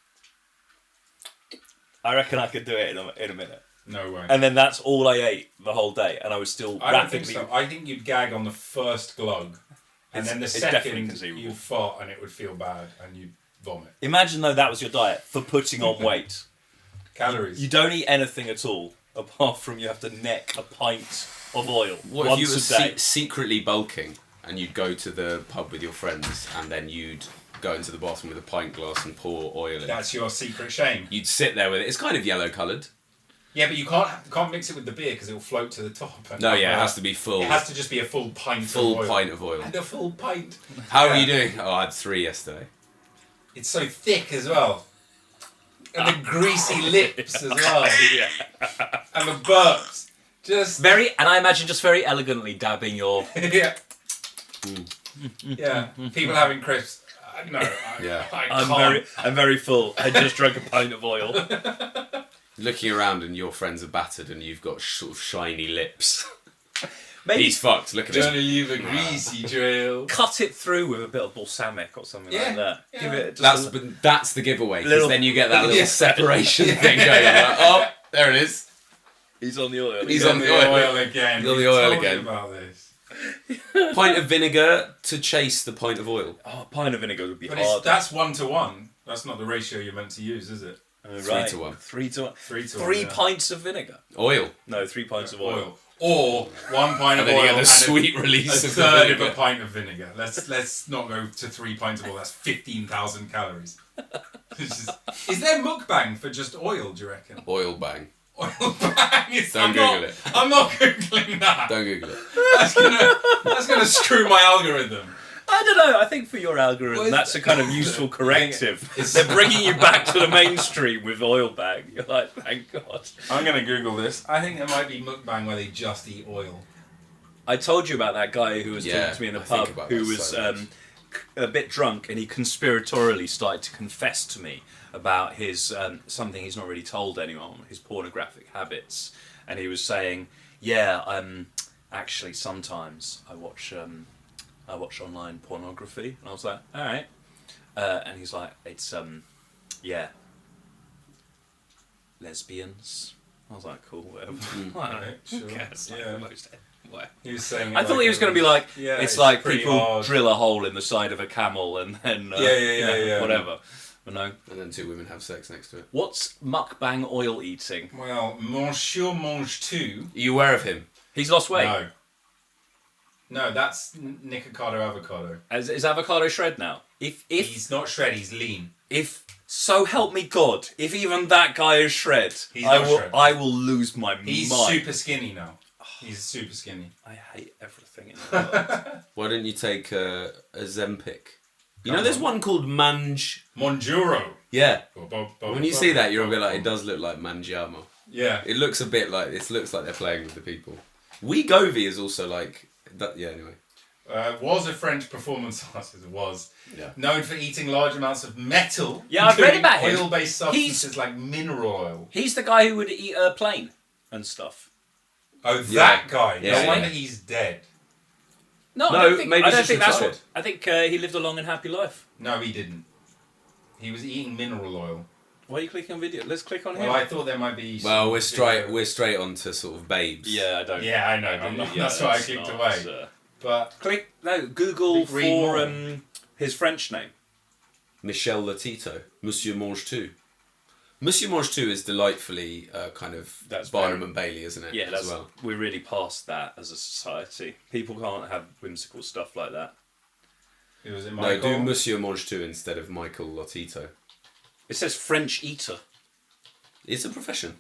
I reckon I could do it in a minute. No way. And then that's all I ate the whole day, and I was still I don't rapidly. think so. I think you'd gag on the first glug, and It's- then the it's definitely second conceivable. you'd fart and it would feel bad and you'd vomit. Imagine though that was your diet for putting on weight. Calories. You don't eat anything at all apart from you have to neck a pint of oil What once if you a were day. secretly bulking and you'd go to the pub with your friends and then you'd go into the bathroom with a pint glass and pour oil in? That's your secret shame. You'd sit there with it. It's kind of yellow coloured. Yeah, but you can't mix it with the beer because it will float to the top. And No, yeah, it has to be full. It has to just be a full pint Full of oil. pint of oil. And a full pint. How are Yeah. you doing? Oh, I had 3 yesterday. It's so thick as well. And the greasy lips as well. Yeah. And the burps. Just... And I imagine just very elegantly dabbing your. yeah. Yeah. People having crisps. No, Yeah. I can't. I'm very full. I just drank a pint of oil. Looking around and your friends are battered and you've got sort of shiny lips. Maybe He's fucked. Look at him. Gonna leave a greasy trail. cut it through with a bit of balsamic or something like that. Yeah. Give it just That's the giveaway. Because Little- then you get that little Yeah. separation thing going on. Like, oh, there it is. He's on the oil. He's He's on the oil. again. He's on the We oil told you again. about this. Pint of vinegar to chase the pint of oil. Oh, a pint of vinegar would be But hard. that's 1-to-1. That's not the ratio you're meant to use, is it? Oh, 3 to 1. 3 to 1. 3 to 1. 3 yeah. pints of vinegar. Oil. No, 3 pints of oil. Or 1 pint And of then oil you get the and sweet a release of the third of vinegar. a pint of vinegar. Let's not go to 3 pints of oil. That's 15,000 calories. Is there mukbang for just oil? Do you reckon? Oil bang. Oil bang. Don't Google it. I'm not googling that. Don't Google it. That's gonna screw my algorithm. I don't know. I think for your algorithm, What is that's a kind of useful corrective. It's- They're bringing you back to the mainstream with oil bag. You're like, thank God. I'm gonna Google this. I think there might be mukbang where they just eat oil. I told you about that guy who was Yeah, talking to me in the I think pub, about who that was so much. a bit drunk, and he conspiratorially started to confess to me about his something he's not really told anyone, his pornographic habits. And he was saying, "Yeah, actually sometimes I watch online pornography," and I was like, "All right," and he's like, "It's yeah, lesbians." I was like, "Cool, whatever." Right, Who sure. cares? Like, Yeah. the most- what? He was saying. I thought he was going to be like, Yeah, it's like pretty people hard. drill a hole in the side of a camel and then Yeah. whatever. But no, And then 2 women have sex next to it. what's mukbang oil eating? Well, Monsieur Mange 2. Are you aware of him? He's lost weight. No. No, that's Nicocado avocado. Is avocado shred now? If He's not shred, he's lean. so help me God, if even that guy is shred, He's not shred. I will lose my He's mind. super skinny now. He's super skinny. I hate everything in the world. Why don't you take a Zempic? You know, there's one called Monjuro. Yeah. When you see that, you're a bit like, it does look like Mangiamo. Yeah. It looks a bit like, it looks like they're playing with the people. Wegovy is also like, that, yeah, anyway. Was a French performance artist, Yeah. known for eating large amounts of metal. Yeah, I've read about him. Oil-based substances like mineral oil. He's the guy who would eat a plane and stuff. Oh, that guy. Yeah, No wonder yeah. he's dead. No, No, I don't think, maybe I don't he's think that's retired. what. I think he lived a long and happy life. No, he didn't. He was eating mineral oil. Why are you clicking on video? Let's click on him. Well, I thought there might be. Well, we're video. straight on to sort of babes. Yeah, I don't. Yeah, I know. That's why I clicked away. But Click Google Click read for more. his French name. Michel Lotito, Monsieur Mange Tout. Monsieur Mange Tout is delightfully kind of That's Barnum very- and Bailey, isn't it? Yeah, as well. we're really past that as a society. People can't have whimsical stuff like that. it was in No, Michael. do Monsieur Mange Tout instead of Michael Lotito. It says French eater. It's a profession.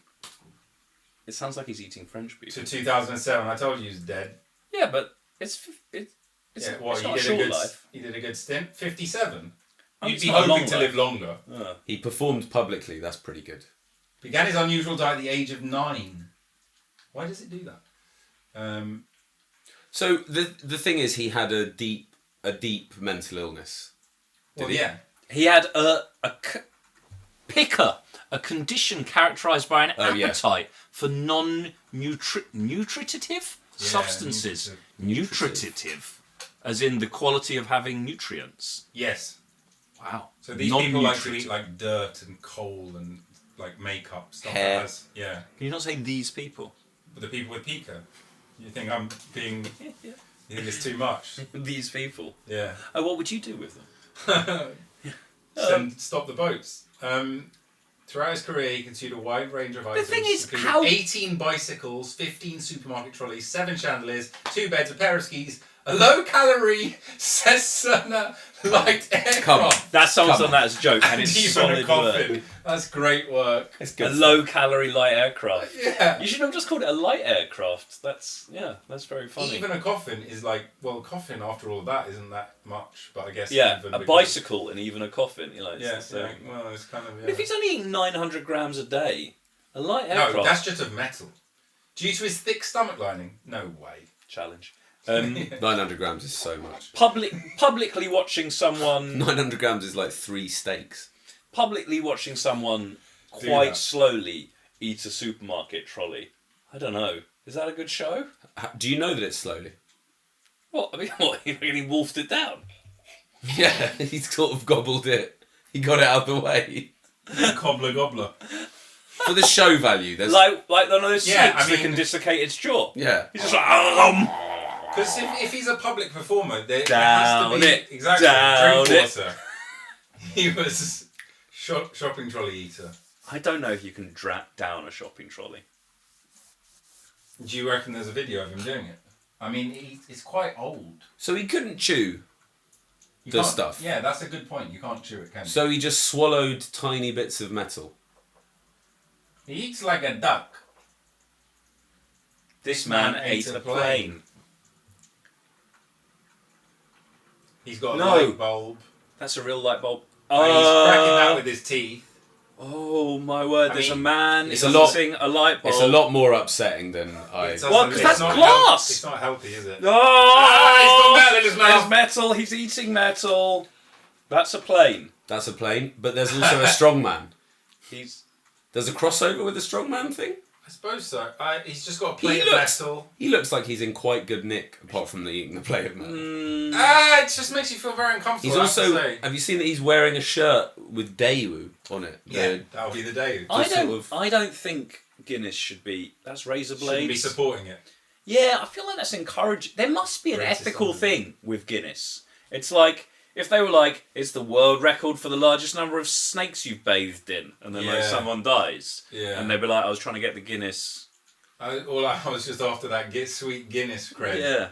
It sounds like he's eating French people. To 2007. I told you he was dead. Yeah, but it's Yeah, it's what, not a he did a short good. life. He did a good stint. 57. I mean, You'd it's be not a long hoping to life. live longer. He performed publicly. That's pretty good. Began his unusual diet at the age of 9. Why does it do that? So the thing is, he had a deep mental illness. Well, he? yeah. He had picker, a condition characterized by an Oh, yeah. appetite for nutritive substances. Nutritive, as in the quality of having nutrients. Yes. Wow. So these people like to Non-nutritive. eat like dirt and coal and like makeup stuff. Hair. That has, yeah. Can you not say these people? But the people with pica. You think I'm being? You think it's too much? These people. Yeah. Oh, what would you do with them? Stop the boats. Throughout his career, he consumed a wide range of items. thing is, including how- 18 bicycles, 15 supermarket trolleys, 7 chandeliers, 2 beds, a pair of skis, a low-calorie Cessna light aircraft. That someone's Come done that as a joke, and it's Even a solid coffin. work. That's great work. It's A low-calorie light aircraft. Yeah. You should have just called it a light aircraft. That's very funny. Even a coffin is like, well, coffin after all of that isn't that much, but I guess yeah, even a because- bicycle and even a coffin. You know, it's Yeah, the same. yeah, well, it's kind of. But if he's only eating 900 grams a day, a light No, aircraft that's just of metal. Due to his thick stomach lining, no way. challenge. 900 grams is so much. Publicly watching someone 900 grams is like 3 steaks. publicly watching someone Do quite that. slowly eat a supermarket trolley. I don't know. Is that a good show? Do you know that it's slowly? What? I mean, what? He wolfed it down. Yeah, he sort of gobbled it. He got it out of the way. Cobbler gobbler. For the show value, there's... Like one of those Yeah, snakes I that mean- can dislocate its jaw. Yeah. He's just like, Because if he's a public performer, there has Down to be it, exactly down drink it. water. He was shopping trolley eater. I don't know if you can drag down a shopping trolley. Do you reckon there's a video of him doing it? I mean, it's quite old. So he couldn't chew You the can't- stuff. Yeah, that's a good point. You can't chew it, can you? So he just swallowed tiny bits of metal. He eats like a duck. This man ate a plane. He's got a No. light bulb. That's a real light bulb. And he's cracking that with his teeth. Oh my word! I There's a mean, man it's a lot- eating a light bulb. It's a lot more upsetting than I... It What? 'Cause it's that's not glass! It's not healthy, is it? Oh! he's got metal in his mouth. There's metal. He's eating metal. That's a plane. That's a plane, but there's also a strongman. He's There's a crossover with the strongman thing. I suppose so. He's just got a plate of looks- metal. He looks like he's in quite good nick, apart from eating the plate of metal. It just makes you feel very uncomfortable. He's I have to also... say. Have you seen that he's wearing a shirt with Daewoo on it? Yeah, that'll be the day. I sort don't. of- I don't think Guinness should be. That's razor Shouldn't be blades. supporting it. Yeah, I feel like that's encouraging. There must be an Racist ethical on them. thing with Guinness. It's like if they were like, it's the world record for the largest number of snakes you've bathed in, and then like Yeah. someone dies, Yeah. and they'd be like, I was trying to get the Guinness. I was just after that sweet Guinness cred. Yeah,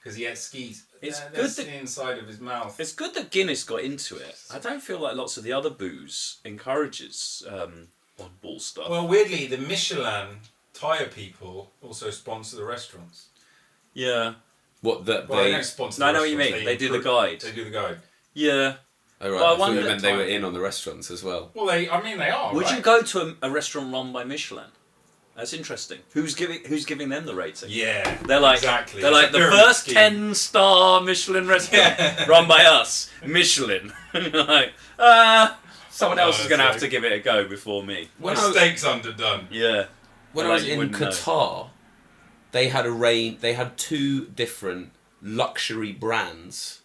Because he had skis. It's Yeah, good that's that- the inside of his mouth. it's good that Guinness got into it. I don't feel like lots of the other booze encourages oddball stuff. Well, weirdly, the Michelin tyre people also sponsor the restaurants. yeah, What that Well, they they... don't sponsor No, I the know what you restaurants, mean. They do the improve- guide. They do the guide. Yeah. Oh, right. Well, I I thought wonder- you meant they were in on the restaurants as well. Well, they are. Would right? you go to a restaurant run by Michelin? That's interesting. Who's giving them the rating? Yeah. They're like exactly. They're It's like a the pyramid first scheme. 10-star Michelin restaurant run by us, Michelin. Like, someone else is going to have to give it a go before me. My steak's underdone. Yeah. When I Like, was you in wouldn't know. Qatar, they had a range. They had 2 different luxury brands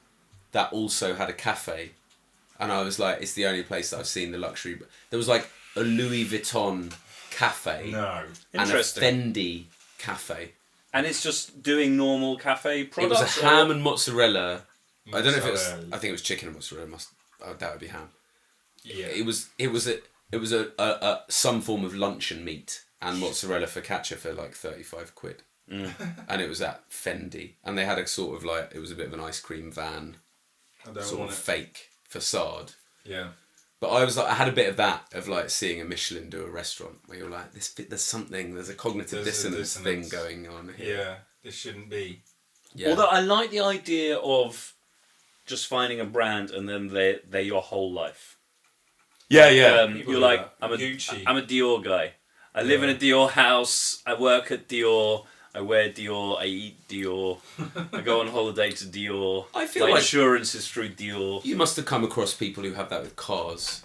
that also had a cafe, and I was like, it's the only place that I've seen the luxury. There was like a Louis Vuitton cafe No. and a Interesting. Fendi cafe. And it's just doing normal cafe It products. was a ham and mozzarella. I don't know if it was. Mozzarella. I think it was chicken and mozzarella. That would be ham. Yeah. It was a some form of luncheon meat and mozzarella focaccia for like 35 quid. And it was at Fendi, and they had a sort of like, it was a bit of an ice cream van I don't sort want of it. fake facade. Yeah. But I was like, I had a bit of that, of like seeing a Michelin do a restaurant where you're like, there's a cognitive There's a dissonance thing dissonance. going on here. Yeah. This shouldn't be. Yeah. Although I like the idea of just finding a brand and then they're your whole life. yeah. People You're do like, that. I'm a Gucci. Dior guy. I live in a Dior house. I work at Dior. I wear Dior. I eat Dior. I go on holiday to Dior. I feel My like insurance is through Dior. you must have come across people who have that with cars.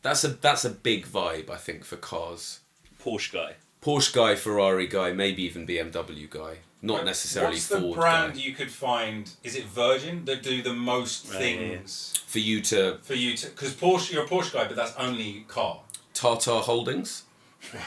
That's a big vibe, I think, for cars. Porsche guy. Porsche guy, Ferrari guy, maybe even BMW guy. Not necessarily What's the Ford brand guy. you could find? Is it Virgin that do the most Right, things For you to for you to? Because Porsche, you're a Porsche guy, but that's only car. Tata Holdings.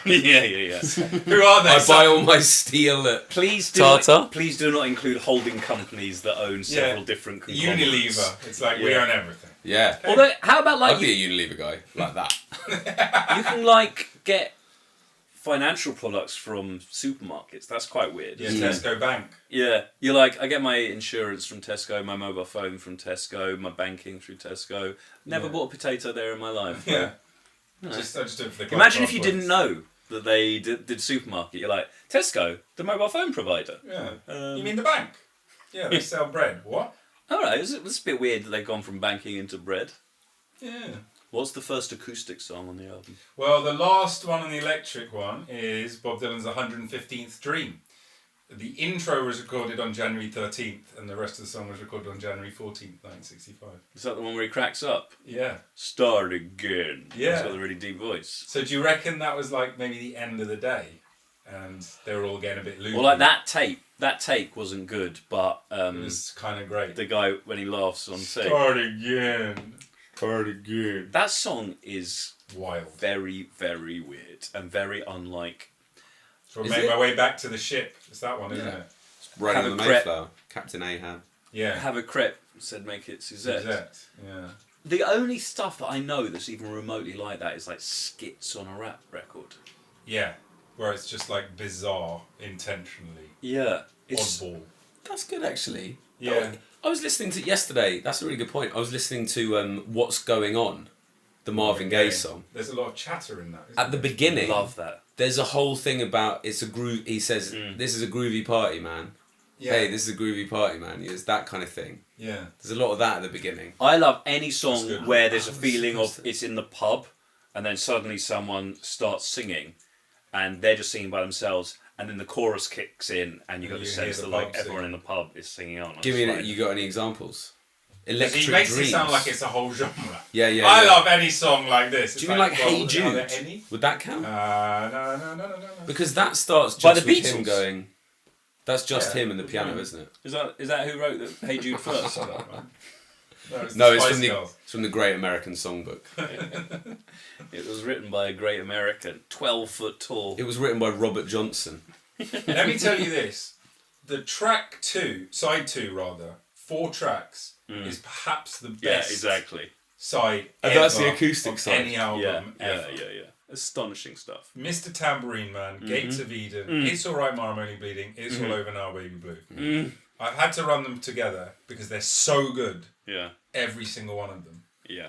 yeah. Who are they? I buy all my steel at Please Tata. please do not include holding companies that own several different conglomerates. Unilever. It's like we Yeah. own everything. Yeah. Although, how about like I'd be a Unilever guy like that. you can like get financial products from supermarkets. That's quite weird. Yeah, isn't it? Tesco Bank. Yeah, you're like, I get my insurance from Tesco, my mobile phone from Tesco, my banking through Tesco. Never Yeah. bought a potato there in my life. Yeah. I just do it for the Imagine if you didn't know that they did supermarket. You're like, Tesco, the mobile phone provider. Yeah. You mean the bank? Yeah, they sell bread. What? Alright, it's a bit weird that they've gone from banking into bread. Yeah. What's the first acoustic song on the album? Well, the last one and the electric one is Bob Dylan's 115th Dream. The intro was recorded on January 13th, and the rest of the song was recorded on January 14th, 1965. Is that the one where he cracks up? Yeah. Start again. Yeah. He's got a really deep voice. So do you reckon that was like maybe the end of the day, and they were all getting a bit loopy? Well, like that take wasn't good, but It was kind of great. the guy when he laughs on tape. Start again. Start again. That song is Wild. very, very weird and very unlike. So I Is made it? my way back to the ship. It's that one, isn't Yeah. it? Riding Have on a the crep. Mayflower. Captain Ahab. Yeah. Have a crepe, said make it Suzette. Suzette. Yeah. The only stuff that I know that's even remotely like that is like skits on a rap record. Yeah. Where it's just like bizarre, intentionally. Yeah. It's Oddball. That's good, actually. Yeah. I was listening to yesterday. That's a really good point. I was listening to What's Going On, the Marvin Gaye song. There's a lot of chatter in that. At the beginning, love that. there's a whole thing about it's a groove. He says, "This is a groovy party, man." Yeah. Hey, this is a groovy party, man. It's that kind of thing. Yeah. There's a lot of that at the beginning. I love any That's song good. where there's a feeling of it's in the pub and then suddenly someone starts singing and they're just singing by themselves and then the chorus kicks in and you got You the hear sense the that like pub everyone singing. in the pub is singing on. Give me, It's you got any examples? 'Cause Electric he makes Dreams. it sound like it's a whole genre. Yeah. I love any song like this. Do you mean like Hey Are there Jude? any? Would that count? No. Because that starts By just the with him Beatles. going. That's just Yeah. him and the piano, isn't it? Is that who wrote the Hey Jude first? No, it's Spice from the Girls. it's from the Great American Songbook. It was written by a great American, 12 foot tall. It was written by Robert Johnson. Let me tell you this: the track 2, side 2 rather, 4 tracks is perhaps the Yeah, best exactly. side. And that's the ever acoustic of side. Any album ever. Yeah. Astonishing stuff. Mr. Tambourine Man, Gates of Eden, It's Alright Ma, I'm Only Bleeding, It's All Over Now Baby Blue. I've had to run them together because they're so good, Yeah. every single one of them. Yeah.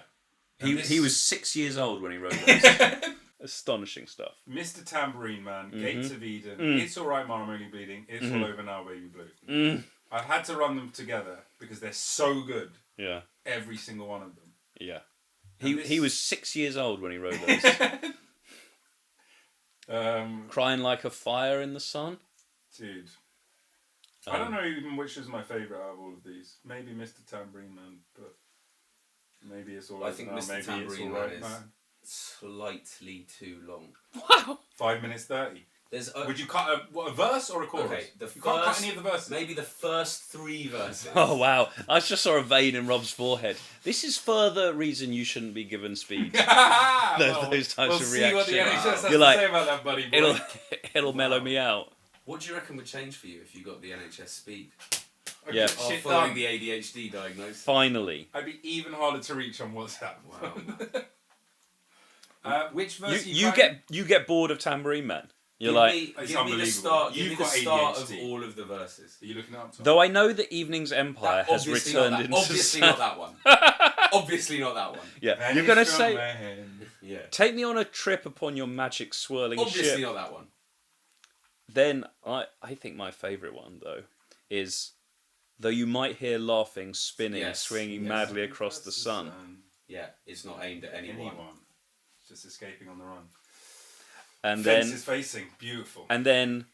And He was 6 years old when he wrote this. Astonishing stuff. Mr. Tambourine Man, Gates of Eden, It's Alright Ma, I'm Only Bleeding, It's All Over Now Baby Blue. I've had to run them together because they're so good, Yeah. every single one of them. Yeah. And He was 6 years old when he wrote those. Crying like a fire in the sun. Dude. I don't know even which is my favourite out of all of these. Maybe Mr. Tambourine Man, but maybe it's alright. I think now. Mr. Maybe Tambourine it's Man alright is now. slightly too long. Wow. 5 minutes 30. There's Would you cut a verse or a chorus? Okay, you can't cut any of the verses. Maybe the first 3 verses. Oh wow! I just saw a vein in Rob's forehead. This is further reason you shouldn't be given speed. Those types we'll of see what the NHS reactions. has You're to like, say about that, buddy boy. it'll mellow me out. What do you reckon would change for you if you got the NHS speed? Yeah. Shit Following done. the ADHD diagnosis. Finally, I'd be even harder to reach on WhatsApp. Wow. Which verse you get bored of Tambourine Man. You're Give like, me It's the unbelievable. start. Give You've me the got start of ADHD. all of the verses. Are you looking up? Tom? though I know that Evening's Empire has Obviously returned not that. into Obviously not that one. Obviously not that one. Yeah, Man, you're gonna it's say, your man. Yeah. take me on a trip upon your magic swirling Obviously ship. not that one. Then I think my favourite one though is, though you might hear laughing, spinning, Yes, swinging yes. madly across the sun. Yeah, it's not aimed at anyone. It's just escaping on the run. And Fences facing, beautiful. And then,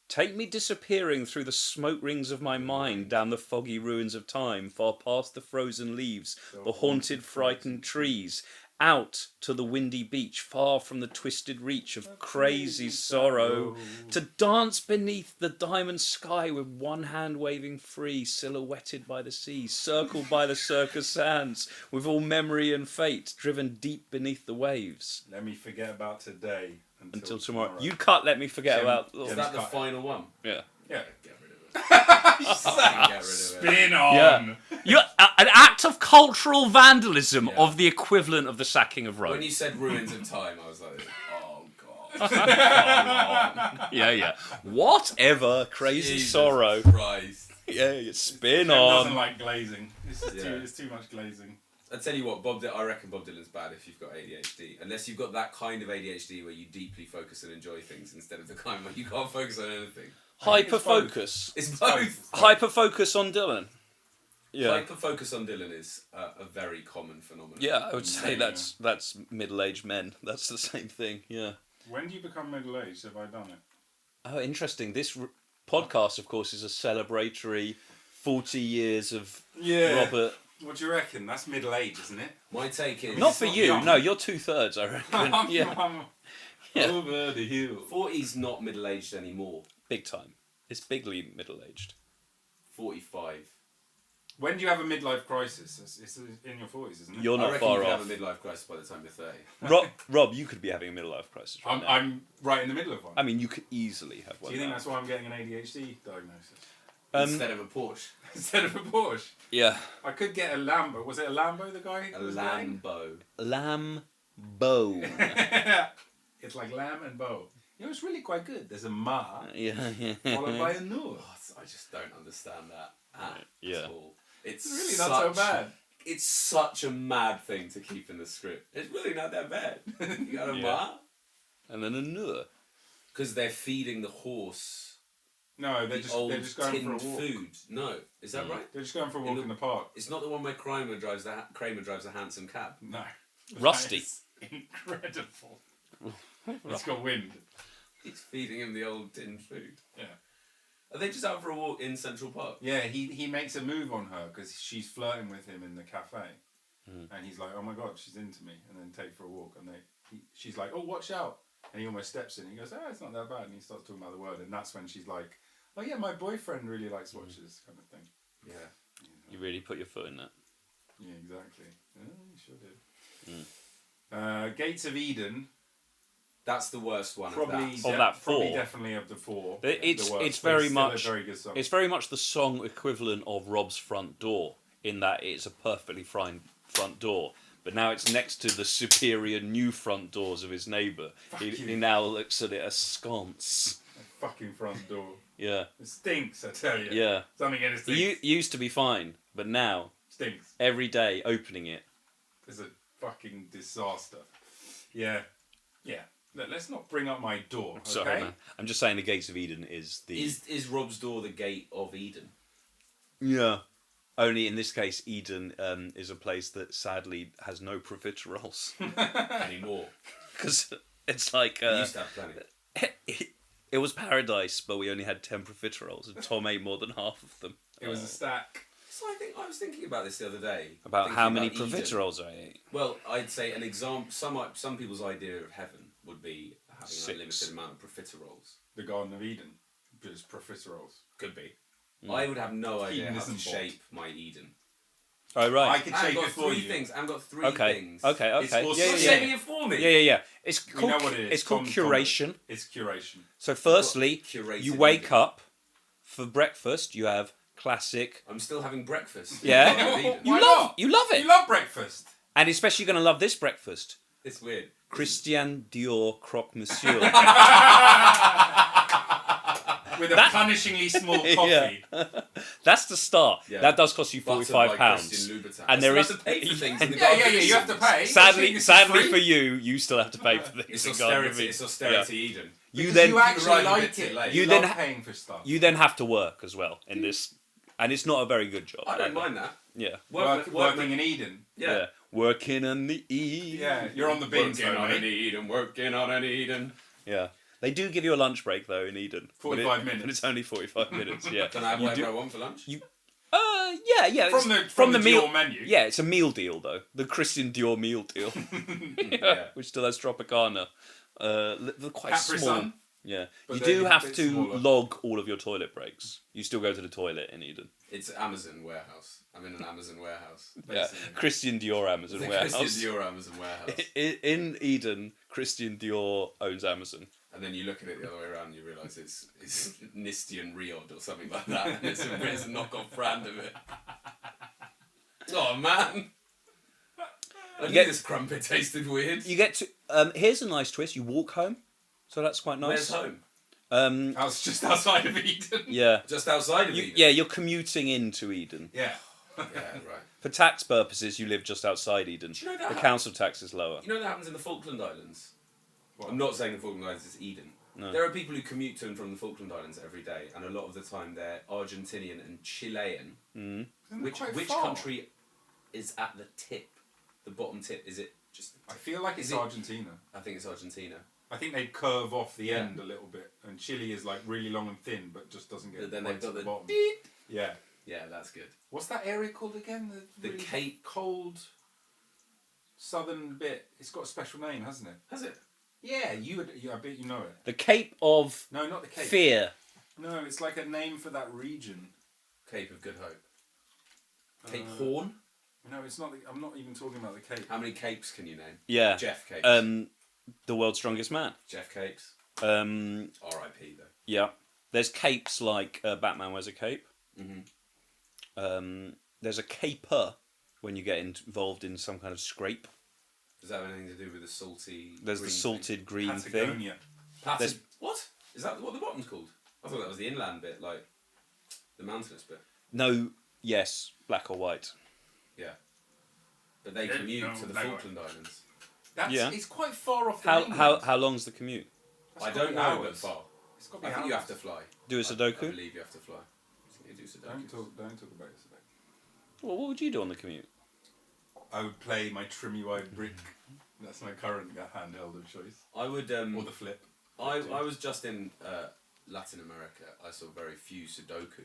take me disappearing through the smoke rings of my mind down the foggy ruins of time, far past the frozen leaves, the haunted, frightened trees, out to the windy beach, far from the twisted reach of crazy sorrow, to dance beneath the diamond sky with one hand waving free, silhouetted by the sea, circled by the circus sands, with all memory and fate driven deep beneath the waves. Let me forget about today Until tomorrow. You can't let me forget about... Is that the final one? Yeah. Yeah. Get rid of it. Get rid of it. Spin on. Yeah. An act of cultural vandalism Yeah. of the equivalent of the sacking of Rome. When you said ruins of time, I was like, oh god. Yeah. Whatever, crazy Jesus sorrow. Christ. Yeah, you spin Jem doesn't on. like glazing. It's Yeah. too much glazing. I tell you what, I reckon Bob Dylan's bad if you've got ADHD. Unless you've got that kind of ADHD where you deeply focus and enjoy things instead of the kind where you can't focus on anything. Hyper focus. It's both. Hyper focus on Dylan. Yeah. Hyper focus on Dylan is a very common phenomenon. Yeah, I would say that's middle-aged men. That's the same thing. Yeah. When do you become middle-aged? Have I done it? Oh, interesting. This podcast, of course, is a celebratory 40 years of Robert. What do you reckon? That's middle-age, isn't it? My take is... Not for not you. young. No, you're 2/3, I reckon. Yeah. Yeah. Over the hill. 40's not middle-aged anymore. Big time. It's bigly middle-aged. 45. When do you have a midlife crisis? It's in your 40s, isn't it? You're I not reckon far you can off. have a midlife crisis by the time you're 30. Rob, you could be having a midlife crisis right now. I'm right in the middle of one. I mean, you could easily have one. Do you think now. that's why I'm getting an ADHD diagnosis? Instead of a Porsche. Instead of a Porsche. Yeah. I could get a Lambo. Was it a Lambo, the guy? A was getting? Lambo. Lambo. It's like lamb and bow. You know, it's really quite good. There's a ma, Yeah. followed by a nur. Oh, I just don't understand that at all. It's really not so bad. It's such a mad thing to keep in the script. It's really not that bad. You got a Yeah. ma? And then a nur. Because they're feeding the horse No, the they're old just going for a tinned walk. food. No, is that right? They're just going for a walk the- in the park. It's not the one where Kramer drives a handsome cab. No. Rusty. That is incredible. It's got wind. He's feeding him the old tinned food. Yeah. Are they just out for a walk in Central Park? Yeah, he makes a move on her because she's flirting with him in the cafe. And he's like, oh my god, she's into me. And then take for a walk. And she's like, oh, watch out. And he almost steps in. He goes, oh, it's not that bad. And he starts talking about the word. And that's when she's like, oh yeah, my boyfriend really likes watches, kind of thing. Yeah. You really put your foot in that. Yeah, exactly. Oh, you sure did. Gates of Eden. That's the worst one Probably, of that. Of that probably four. definitely of the four. It's the worst, it's but very still much a very good song. it's very much the song equivalent of Rob's Front Door, in that it's a perfectly fine front door. But now it's next to the superior new front doors of his neighbour. He now looks at it askance. Fucking front door. Yeah. It stinks, I tell you. Yeah. Something in it stinks. It used to be fine, but now Stinks. every day opening it. It's a fucking disaster. Yeah. Yeah. Look, let's not bring up my door, okay? Sorry, man. I'm just saying the Gates of Eden is the... Is Rob's door the gate of Eden? Yeah. Only in this case, Eden is a place that sadly has no profiteroles. Anymore. Because it's like... We used to have plenty. It was paradise, but we only had 10 profiteroles, and Tom ate more than half of them. It was a stack. So I was thinking about this the other day. About thinking how many about Eden. profiteroles I ate. Well, I'd say an example. Some people's idea of heaven would be having 6. a limited amount of profiteroles. The Garden of Eden. Just profiteroles. Could be. I would have no idea how to Hedonism bot. shape my Eden. Oh, right. I could I've shape got it for 3 you. things. I've got 3 Okay. things. Okay. It's Okay. also Yeah, You're yeah, shaping yeah. it for me. Yeah. It's We called. know what it is. It's called Tom- curation. It's curation. So, firstly, curated you wake Eden. up for breakfast. You have classic. I'm still having breakfast. Yeah. Garden of Eden. Why not? You love it, You love breakfast. and especially you're gonna love this breakfast. It's weird. Christian Dior Croque Monsieur. With a punishingly small coffee. That's the start. Yeah. That does cost you Buttered £45, by Christian Louboutin. and there I is still have to pay for things in the Yeah, Garden yeah, of yeah. You have Eden. to pay. Sadly, This is sadly free. for you still have to pay for things. It's in Garden of austerity. Eden. It's austerity Yeah. Eden. You Because then you actually arrive a like bit too it. late. You You love then paying for stuff. you then have to work as well in this, and it's not a very good job. I don't mind that. Yeah. Working in Eden. Yeah. Working on the E. Yeah, you're on the bins, Working though, on an mate. Eden. Working on an Eden. Yeah. They do give you a lunch break though in Eden. 45 minutes. But it's only 45 minutes. Yeah. Can I have You whatever do- I want for lunch? Yeah. From it's the meal Dior menu. Yeah, it's a meal deal though. The Christian Dior meal deal. Yeah. Which still has Tropicana. They're quite Capri small. Sun. Yeah. But You they're do a have bit to smaller. log all of your toilet breaks. You still go to the toilet in Eden. It's Amazon warehouse. I'm in an Amazon warehouse. Yeah. Basically. Christian Dior Amazon The warehouse. Christian Dior Amazon warehouse. In Eden, Christian Dior owns Amazon. And then you look at it the other way around and you realise it's Nistian Riod or something like that. And it's a knockoff brand of it. Oh, man. I knew get- this crumpet tasted weird. You get to here's a nice twist. You walk home, so that's quite nice. Where's home? I was just outside of Eden. Yeah. Just outside of You, Eden? yeah, you're commuting into Eden. Yeah. Yeah, right. For tax purposes, you live just outside Eden. Do you know that The hap- council tax is lower. You know that happens in the Falkland Islands? What? I'm not saying the Falkland Islands is Eden. No. There are people who commute to and from the Falkland Islands every day, and a lot of the time they're Argentinian and Chilean. Mm. Isn't it quite Which far? country is at the tip? The bottom tip? Is it just the I tip? feel like Is it's it- Argentina. I think it's Argentina. I think they curve off the Yeah. end a little bit, and Chile is like really long and thin, but just doesn't get But then right they've to got the the bottom. beep. Yeah. Yeah, that's good. What's that area called again? The really Cape- cold southern bit. It's got a special name, hasn't it? Has it? Yeah, I bet you know it. The Cape of No, not the Cape. Fear. No, it's like a name for that region. Cape of Good Hope. Cape Uh, Horn? No, it's not. I'm not even talking about the Cape. How many capes can you name? Yeah. Jeff Capes. The world's strongest man. Jeff Capes. Um, R.I.P. though. yeah. There's capes like Batman wears a cape. Mm-hmm. There's a caper when you get involved in some kind of scrape. Does that have anything to do with the salty? There's the green salted green thing. Patagonia. Thing? there's- What? Is that what the bottom's called? I thought that was the inland bit, like the mountainous bit. No, yes, black or white. Yeah. But they Yeah, commute no, to the no. Falkland Islands. That's Yeah. It's quite far off the How mainland. how long's the commute? That's I gotta don't be know, but hours. far. It's got to I be think you hours. have to fly. Do a I Sudoku? believe you have to fly. You do Sudoku. Don't talk about it today. Well, what would you do on the commute? I would play my Trimmy Wide Brick. That's my current handheld of choice. I would. Or the Flip. I was just in Latin America. I saw very few Sudoku.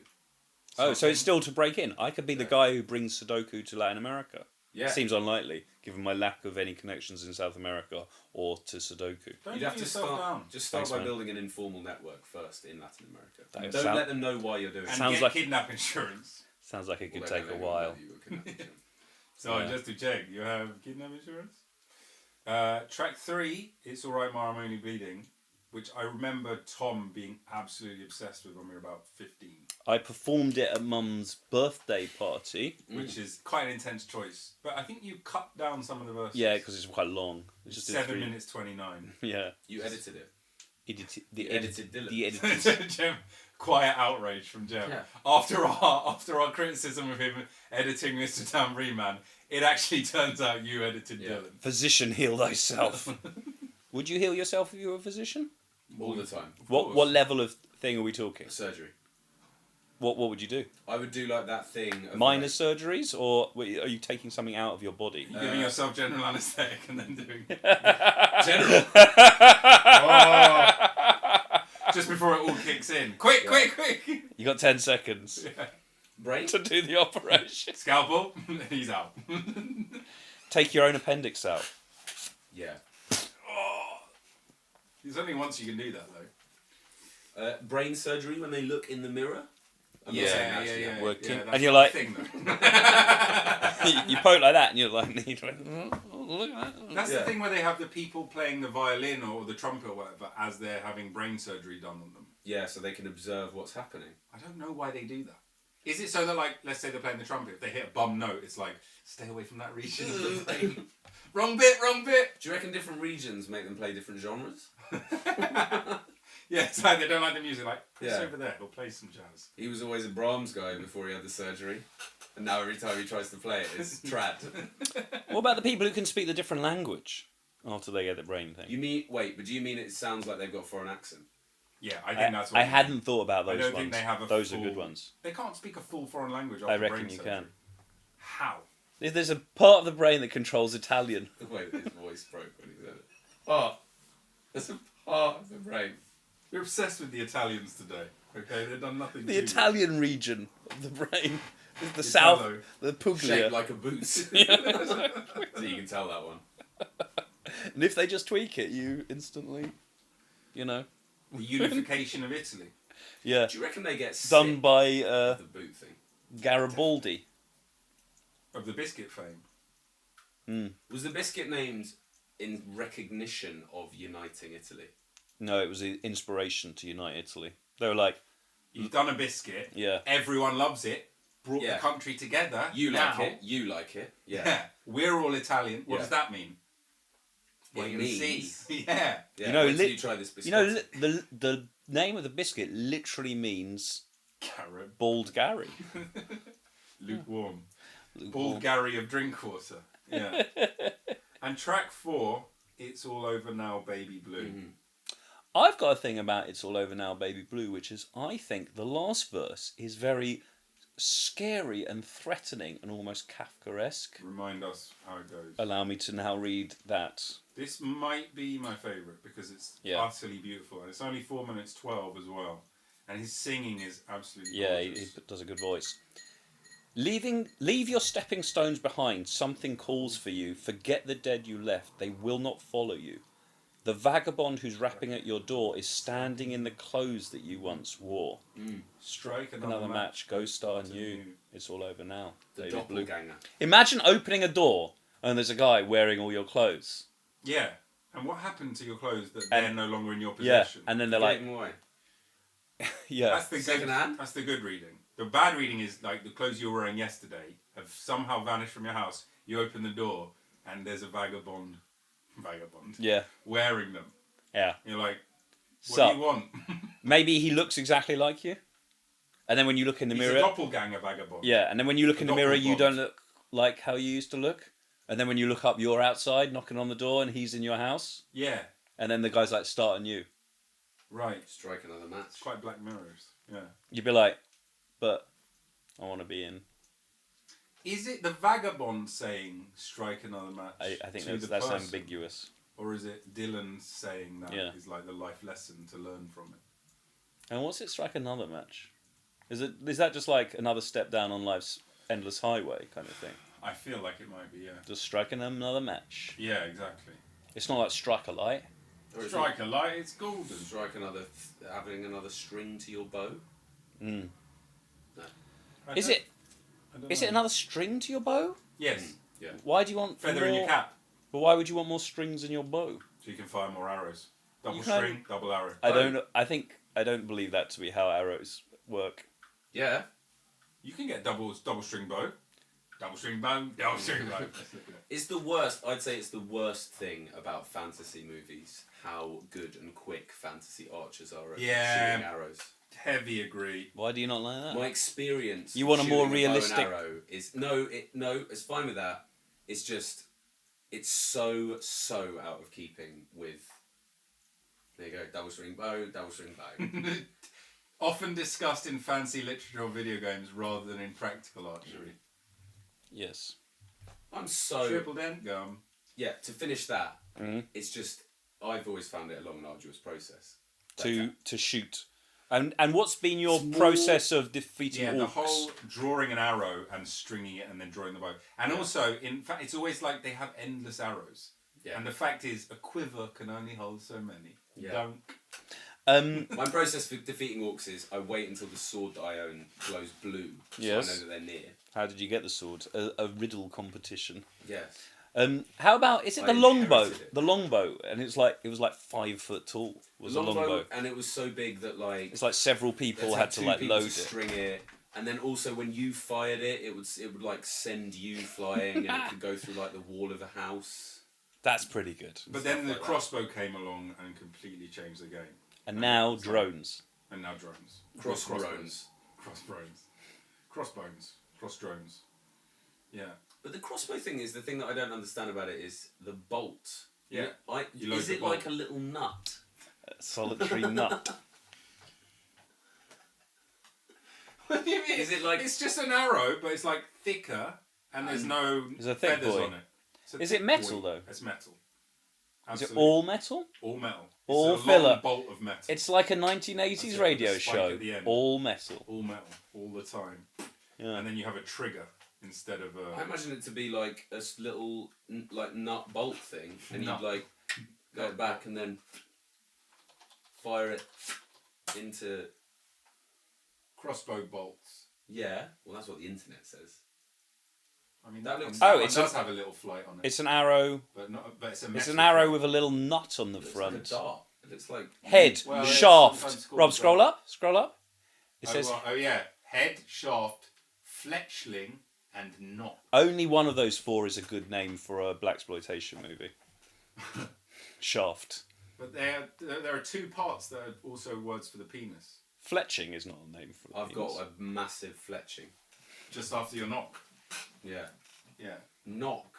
Oh, so it's still to break in. I could be the Yeah. guy who brings Sudoku to Latin America. Yeah. Seems unlikely, given my lack of any connections in South America or to Sudoku. Don't You'd have give to yourself start. down. Just start Thanks, by man. building an informal network first in Latin America. That Don't sound- let them know why you're doing And it. Sounds get like- kidnap insurance. Sounds like it could Well, take they a don't while. know you were kidnapping. So Yeah. just to check, you have kidnap insurance? Track 3, It's Alright Ma, I'm Only Bleeding, which I remember Tom being absolutely obsessed with when we were about 15, I performed it at Mum's birthday party. which is quite an intense choice. But I think you cut down some of the verses. Yeah, because it's quite long. It's just 7 minutes 29. Yeah. You edited it. The edited Dylan. The edited. Jem, quiet outrage from Jem. Yeah. After our criticism of him editing Mr. Tambourine Man, it actually turns out you edited Yeah. Dylan. Physician, heal thyself. Would you heal yourself if you were a physician? All the time. What level of thing are we talking? Surgery. What would you do? I would do like that thing. Of Minor surgeries, or are you taking something out of your body? You're giving yourself general anaesthetic and then doing general. just before it all kicks in. Quick! You got 10 seconds Brain. to do the operation. Scalpel. He's out. Take your own appendix out. Yeah. There's only once you can do that though. Brain surgery when they look in the mirror. I'm not Yeah, saying actually, yeah. Working. that's And you're not a like- thing, though. You poke like that, and you're like, look at that. That's Yeah. the thing where they have the people playing the violin or the trumpet or whatever as they're having brain surgery done on them. Yeah, so they can observe what's happening. I don't know why they do that. Is it so that, like, let's say they're playing the trumpet, if they hit a bum note, it's like, stay away from that region of the brain. Wrong bit. Do you reckon different regions make them play different genres? Yeah, it's like they don't like the music. Like, press Yeah. over there, he'll play some jazz. He was always a Brahms guy before he had the surgery. And now every time he tries to play it, it's trad. What about the people who can speak the different language after they get the brain thing? Do you mean it sounds like they've got foreign accent? Yeah, I think that's what I you mean. hadn't thought about I those don't ones. think they have a Those are full- good ones. They can't speak a full foreign language I after reckon brain you surgery. can. How? There's a part of the brain that controls Italian. The way that his voice broke when he said it. Oh, there's a part of the brain. We're obsessed with the Italians today. Okay, they've done nothing. The to Italian region of the brain. The Italo. south, the Puglia. Shaped like a boot. So you can tell that one. And if they just tweak it, you instantly, The unification of Italy. yeah. Do you reckon they get sick Done by of the boot thing? Garibaldi. Of the biscuit fame. Was the biscuit named in recognition of uniting Italy? No, it was the inspiration to unite Italy. They were like, You've done a biscuit. yeah. Everyone loves it. Brought Yeah. the country together. You now, like it. You like it. Yeah. Yeah. We're all Italian. What Yeah. does that mean? Well, It you're gonna means- see. Yeah. Yeah. You know, wait till you try this biscuit. the name of the biscuit literally means Carrot. bald Gary. Lukewarm. Bald Gary of Drinkwater. Yeah. And track 4, It's All Over Now, Baby Blue. Mm-hmm. I've got a thing about It's All Over Now, Baby Blue, which is I think the last verse is very scary and threatening and almost Kafkaesque. Remind us how it goes. Allow me to now read that. This might be my favourite because it's Yeah. utterly beautiful. And it's only 4 minutes 12 as well. And his singing is absolutely Yeah, he gorgeous. does a good voice. Leave your stepping stones behind. Something calls for you. Forget the dead you left. They will not follow you. The vagabond who's rapping at your door is standing in the clothes that you once wore. Strike Another match. Go star to new. new. It's all over now. The Baby Blue. doppelganger. Imagine opening a door and there's a guy wearing all your clothes. Yeah. And what happened to your clothes that And- they're no longer in your Yeah, possession? and then they're Gave like, him away. yeah. That's the Second good, hand? That's the good reading. The bad reading is like the clothes you were wearing yesterday have somehow vanished from your house. You open the door and there's a vagabond Yeah, wearing them. yeah. You're like, what So, do you want? maybe he looks exactly like you. And then when you look in the He's a mirror... doppelganger vagabond. Yeah, and then when you look in the mirror, you doppelbond. don't look like how you used to look. And then when you look up, you're outside knocking on the door and he's in your house. Yeah. And then the guy's like starting you. Right. Strike another match. It's quite Black Mirrors. Yeah. You'd be like, but I want to be in. Is it the vagabond saying strike another match? I think to the that's person? ambiguous. Or is it Dylan saying that Yeah. is like the life lesson to learn from it? And what's it strike another match? Is that just like another step down on life's endless highway kind of thing? I feel like it might be, yeah. Just striking another match. Yeah, exactly. It's not like strike a light. Or is Strike a light, it's golden. it strike another, having another string to your bow? Mm. I Is don't- it? I don't Is know. it another string to your bow? Yes. Yeah. Why do you want Feather more, in your cap, But why would you want more strings in your bow? so you can fire more arrows. Double You can't- string, double arrow. I don't. I don't believe that to be how arrows work. Yeah. You can get double string bow. Double string bow, double string bow. Let's look at it. It's the worst, I'd say it's the worst thing about fantasy movies, how good and quick fantasy archers are at Yeah. shooting arrows. Heavy agree. Why do you not like that? My experience You want a shooting more bow and realistic- arrow is no, it's fine with that. It's just it's so out of keeping with there you go, double string bow. Often discussed in fancy literature or video games rather than in practical archery. Yes. I'm so... Triple dent gum. Yeah, to finish that, Mhm. it's just... I've always found it a long and arduous process. To shoot. And what's been your Small- process of defeating Yeah, orcs? the whole drawing an arrow and stringing it and then drawing the bow. And also, in fact, it's always like they have endless arrows. Yeah. And the fact is, a quiver can only hold so many. Yeah. Don't. My process for defeating orcs is I wait until the sword that I own glows blue, so Yes. I know that they're near. How did you get the sword? A riddle competition. Yes. How about, is it I the longbow? inherited it. The longbow, and it was like 5 foot tall. Was a longbow. And it was so big that like It's like several people had to two like people load to it. string it, and then also when you fired it, it would like send you flying, and it could go through like the wall of a house. That's pretty good. But then the like that. crossbow came along and completely changed the game. And now drones. And now drones. Crossbones. Crossbones. Cross drones. Yeah. But the crossbow thing is the thing that I don't understand about it is the bolt. Yeah. You load Is the it bolt. like a little nut? A solitary nut. What do you mean? Is it like- It's just an arrow, but it's like thicker, and there's no It's a thick feathers boy. on it. It's a Is thick it metal, boy. though? It's metal. Is it Absolutely. all metal? All metal? All it's a filler? long bolt of metal. It's like a That's 1980s it, radio with a spike show. at the end. All metal. all metal, all the time. Yeah. And then you have a trigger instead of I a. imagine it to be like a little like nut bolt thing, and Nut. you'd like go Nut back and then fire it into. Crossbow bolts. Yeah, well, that's what the internet says. I mean, That that, looks- that Oh, one it's does have a little flight on it. It's an arrow. But it's a It's metal an arrow flight. with a little nut on the It looks front. like a dart. It looks like Head, Well, it's shaft. sometimes called Rob, a scroll dart. up. Scroll up. It Oh, says right. Oh yeah, head, shaft, fletchling, and knot. only one of those 4 is a good name for a blaxploitation movie. Shaft. But there are 2 parts that are also words for the penis. Fletching is not a name for the I've penis. got a massive fletching. Just after your knock. Yeah. Yeah. Knock.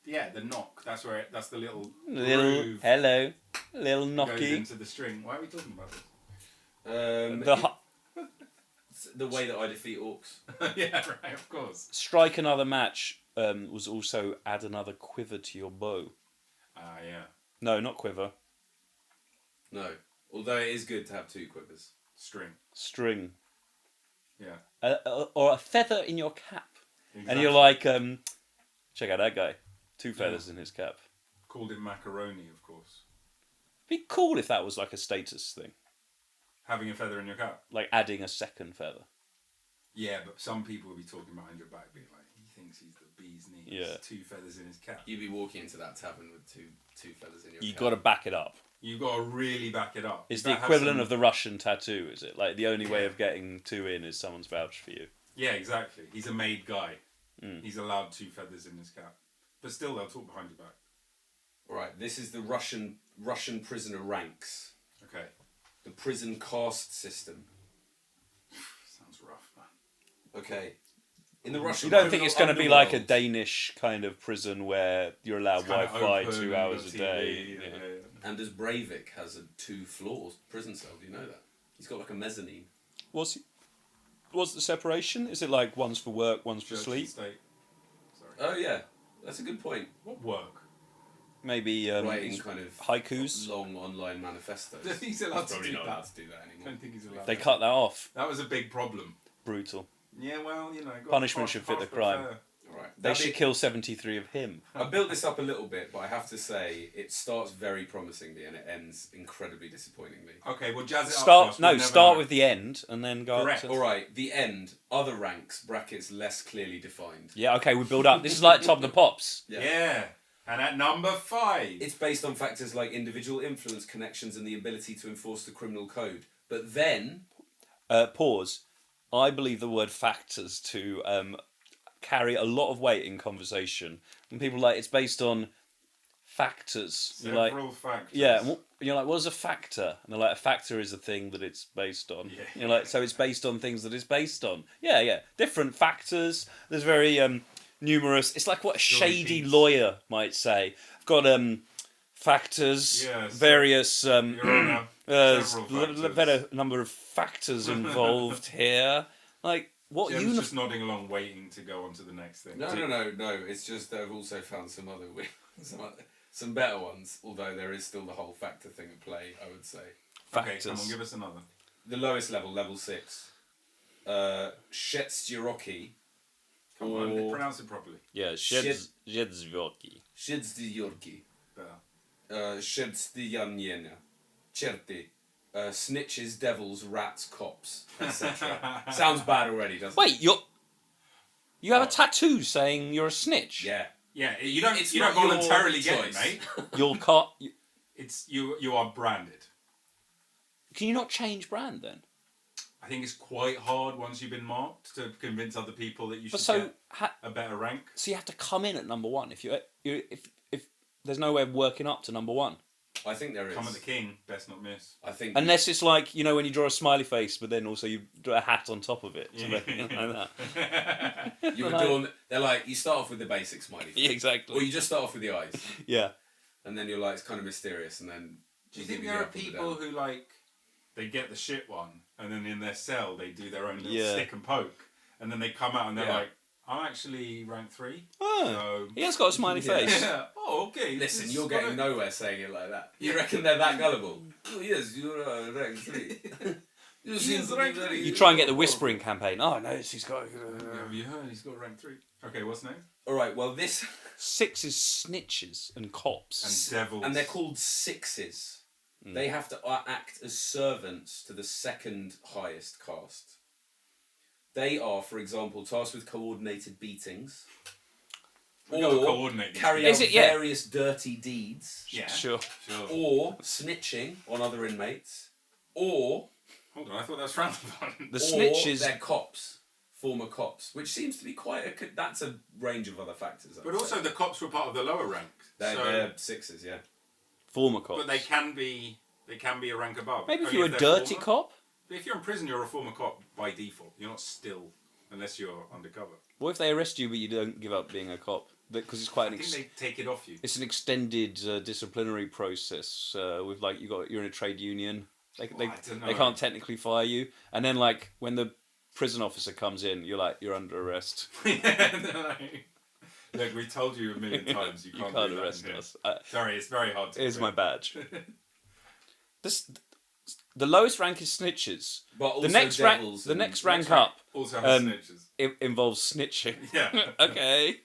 Yeah, the knock. That's where that's the little Little groove hello, little that goes knocky. into the string. Why are we talking about this? The The way that I defeat orcs. Yeah, right. Of course. strike another match was also add another quiver to your bow. Ah, yeah. No, not quiver. No. Although it is good to have 2 quivers. String. String. Yeah. Or a feather in your cap. Exactly. And you're like, check out that guy. 2 feathers in his cap. Called him macaroni, of course. Be cool if that was like a status thing. Having a feather in your cap. Like adding a second feather. Yeah, but some people will be talking behind your back, being like, he thinks he's the bee's knees. Yeah. 2 feathers in his cap. You'd be walking into that tavern with two feathers in your You've cap. got to back it up. You've got to really back it up. It's You the gotta have equivalent some- of the Russian tattoo, is it? Like the only way Yeah. of getting 2 in is someone's vouched for you. Yeah, exactly. He's a made guy. Mm. He's allowed 2 feathers in his cap. But still, they'll talk behind your back. Right, this is the Russian prisoner ranks. Okay. The prison caste system. Sounds rough, man. Okay. In the Russian You don't think criminal it's going to be like a underworld- Danish kind of prison where you're allowed It's kinda Wi-Fi open, 2 hours got a TV, day? yeah, Yeah. yeah. Anders Breivik has a 2 floors prison cell. Do you know that? He's got like a mezzanine. What's the separation? Is it like one's for work, one's for Church and sleep? state. Sorry. Oh yeah, that's a good point. What work? Maybe Writing kind of haikus? long online manifestos. I don't think he's allowed to Probably do not that. allowed to do that I anymore. don't think he's allowed. They to. cut that off. That was a big problem. Brutal. Yeah, well, you know. got Punishment to should fit the pass crime. fair. All right. They should kill 73 of him. I built this up a little bit, but I have to say it starts very promisingly and it ends incredibly disappointingly. Okay, well, jazz it up. Start first, we'll never start know. with the end and then go Correct. up to... All right, the end. Other ranks brackets less clearly defined. Yeah, okay, we build up. This is like Top of the Pops. Yeah. And at number 5. It's based on factors like individual influence, connections, and the ability to enforce the criminal code. But then, Pause. I believe the word factors to carry a lot of weight in conversation. When people are like, it's based on factors. You're like, Several factors. yeah, and you're like, what is a factor? And they're like, a factor is a thing that it's based on. Yeah. You're like, so it's based on things that it's based on. Yeah, yeah. Different factors. There's very numerous. It's like what a shady Beats. lawyer might say. I've got factors, Yes. various Your Honour. There's Several a factors. better number of factors involved here. Like, what Jim's just nodding along, waiting to go on to the next thing. No. It's just that I've also found some other some better ones. Although there is still the whole factor thing at play, I would say. Okay, factors? come on, give us another. The lowest level, level 6. Shetstyroki. Come on, pronounce it properly. Yeah, Shedzvyoki. Shetstyroki. Better. Shetstyaniena. Cherty. Snitches, devils, rats, cops, etc. Sounds bad already, doesn't it? Wait, you have a tattoo saying you're a snitch? Yeah. Yeah, you don't It's you not don't your voluntarily get it, choice. mate. You'll cut. It's you are branded. Can you not change brand then? I think it's quite hard once you've been marked to convince other people that you should But so, get a better rank. so you have to come in at number 1 if if there's no way of working up to number 1. I think there is. Come at the king, best not miss. I think. Unless it's like, when you draw a smiley face, but then also you draw a hat on top of it. To Yeah. make it like that. you adorn. They're like, you start off with the basic smiley face. Yeah, exactly. Or you just start off with the eyes. Yeah. And then you're like, it's kind of mysterious. And then. Do you think there are people who they get the shit one, and then in their cell they do their own little stick and poke, and then they come out and they're like, I'm actually rank 3. Oh, So he has got a smiley face. yeah. Oh, okay. Listen, this you're is getting fine. nowhere saying it like that. You reckon they're that gullible? Oh, yes, you're rank 3. You seem is to be rank very- 3. You try and get the whispering campaign. Oh, no, he's got... Have you heard? He's got rank 3. Okay, what's next? Alright, well, this. 6 is snitches and cops. And devils. And they're called sixes. They have to act as servants to the second highest caste. They are, for example, tasked with coordinated beatings. We gotta Or coordinate these carry people. out various dirty deeds. Yeah. Sure. Or snitching on other inmates. Or Hold on, I thought that was frowned upon. The or snitches... they're cops. Former cops. Which seems to be quite a... That's a range of other factors. But also the cops were part of the lower rank. They're sixes, yeah. Former cops. But they can be a rank above. Maybe if Only you're a they're dirty former. cop? But if you're in prison, you're a former cop by default. You're not still, unless you're undercover. What if they arrest you but you don't give up being a cop? Because it's quite I think they take it off you. it's an extended disciplinary process with you're in a trade union. I don't know. They can't technically fire you, and then when the prison officer comes in, you're under arrest. Look, we told you a million times you can't do that arrest in here. us. Sorry, it's very hard to Here's my quit. badge. The lowest rank is snitches. But also The next rank, devils the and- next rank up Also has snitches. it involves snitching. Yeah. Okay.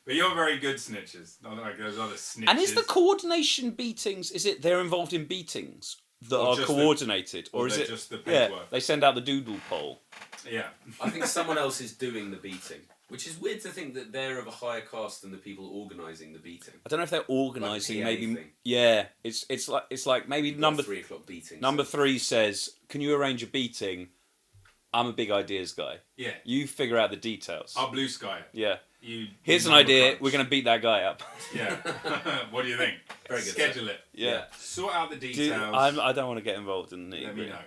But you're very good snitches. Not like those other snitches. And is the coordination beatings? Is it they're involved in beatings that Or are just coordinated, or or is they're it just the yeah? paperwork? They send out the doodle poll. Yeah. I think someone else is doing the beating. Which is weird to think that they're of a higher caste than the people organising the beating. I don't know if they're organising. PA Maybe thing. yeah. It's like maybe number 3 o'clock beating. number 3 says, "Can you arrange a beating?" I'm a big ideas guy. Yeah. You figure out the details. I'll blue sky it. Yeah. You. Here's an number idea. crunch. We're gonna beat that guy up. Yeah. What do you think? Very good, Schedule it. Yeah. Sort out the Dude, details. I don't want to get involved in the. Let me know.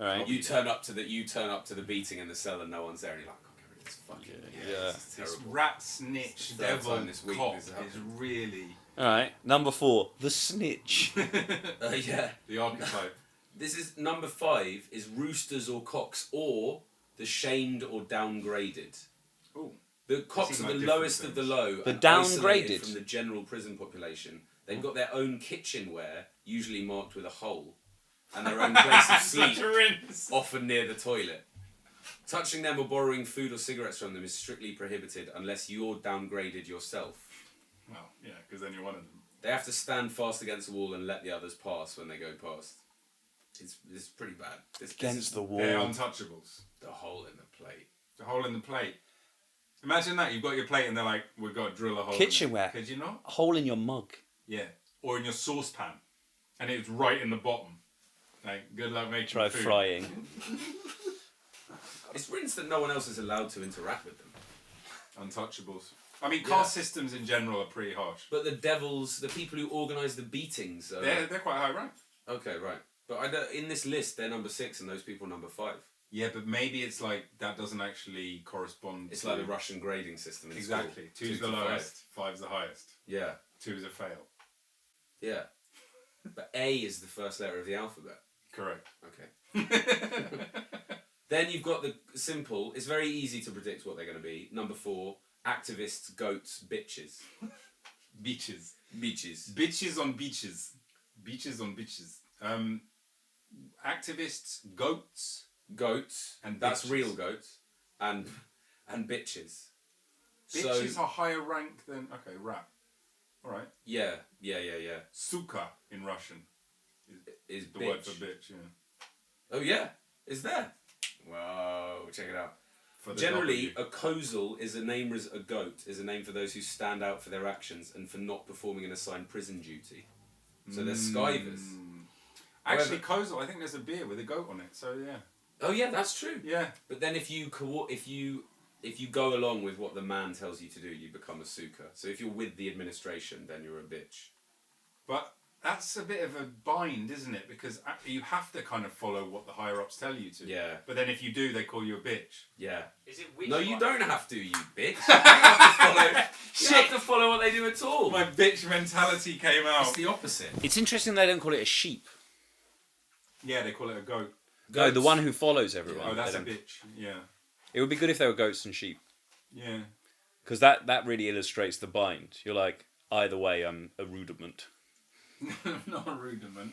All right. You turn up to the beating in the cell and no one's there and you're like, I can't get rid of this fucking Yeah. this is This terrible. rat snitch Third devil time this week cop this is has happened. really All right. Number 4, the snitch. Yeah. the archetype. This is number 5 is roosters or cocks or the shamed or downgraded. Ooh. The cocks seem are like the different lowest of the things. low. The and isolated downgraded? from the general prison population. They've got their own kitchenware, usually marked with a hole, and their own place of sleep, Such a rinse. often near the toilet. Touching them or borrowing food or cigarettes from them is strictly prohibited unless you're downgraded yourself. Well, yeah, because then you're one of them. They have to stand fast against the wall and let the others pass when they go past. It's pretty bad. This is Against the They're wall. untouchables. the hole in the plate. The hole in the plate. Imagine that. You've got your plate and they're like, we've got to drill a hole. Kitchenware. Could you not? A hole in your mug. Yeah. Or in your saucepan. And it's right in the bottom. Like, good luck making Try food. frying. It's rinsed that no one else is allowed to interact with them. Untouchables. I mean, Yeah. caste systems in general are pretty harsh. But the devils, the people who organise the beatings, are They're quite high rank. okay, right. But I don't, in this list, they're number 6 and those people number 5. Yeah, but maybe it's like that doesn't actually correspond. It's to... like the Russian grading system. In Exactly. School. 2's the 2 to 5. lowest. 5's the highest. Yeah, 2 is a fail. yeah. But A is the first letter of the alphabet. Correct. Okay. Then you've got the simple. It's very easy to predict what they're going to be. Number 4, activists, goats, bitches. Beaches. Beaches. Bitches on beaches. Beaches on bitches. Activists, goats. Goats, And that's bitches. real goats, and bitches. Bitches So are higher rank than... Okay, rap. Alright. yeah. Suka in Russian. Is The bitch. word for bitch, yeah. Oh yeah, is there? Whoa, check it out. For the Generally, W. a kozal is a name as a goat is a name for those who stand out for their actions and for not performing an assigned prison duty. So they're skivers. Actually, Kozel, I think there's a beer with a goat on it, so yeah. Oh yeah, that's true. Yeah. But then if you go along with what the man tells you to do, you become a suka. So if you're with the administration, then you're a bitch. But that's a bit of a bind, isn't it? Because you have to kind of follow what the higher-ups tell you to. Yeah. But then if you do, they call you a bitch. Yeah. Is it which No, you one? don't have to, you bitch. You have to follow what they do at all. My bitch mentality came out. It's the opposite. It's interesting they don't call it a sheep. Yeah, they call it a goat. No, the one who follows everyone. Oh, that's They a don't- bitch. Yeah. It would be good if they were goats and sheep. Yeah. Because that really illustrates the bind. You're like, either way, I'm a rudiment. Not a rudiment.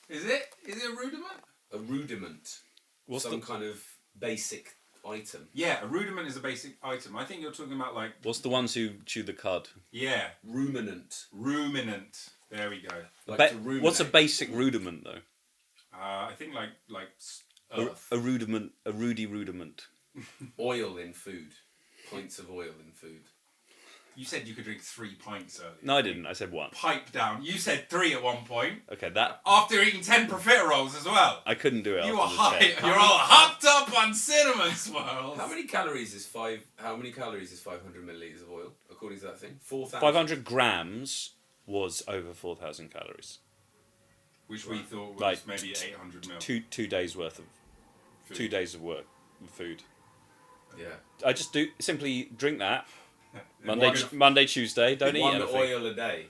Is it? Is it a rudiment? A rudiment. What's Some the kind of basic item. Yeah, a rudiment is a basic item. I think you're talking about like... What's the ones who chew the cud? Yeah. Ruminant. Ruminant. There we go. Like to ruminate. What's a basic rudiment though? I think like A, earth. a rudiment, a rudy rudiment. Oil in food. Pints of oil in food. You said you could drink 3 pints earlier. No, I didn't. I said one. Pipe down. You said 3 at one point. Okay, that After eating 10 profiteroles as well. I couldn't do it. You after were the high. 10. You're all hopped up on cinnamon swirls. How many calories is 500 milliliters of oil, according to that thing? 4,000. 500 grams was over 4,000 calories. Which we thought was Like, maybe 800 mil. 2 days worth of Food. 2 days of work of food. Yeah. I just do simply drink that One- Monday, Tuesday. Don't eat One anything. oil a day.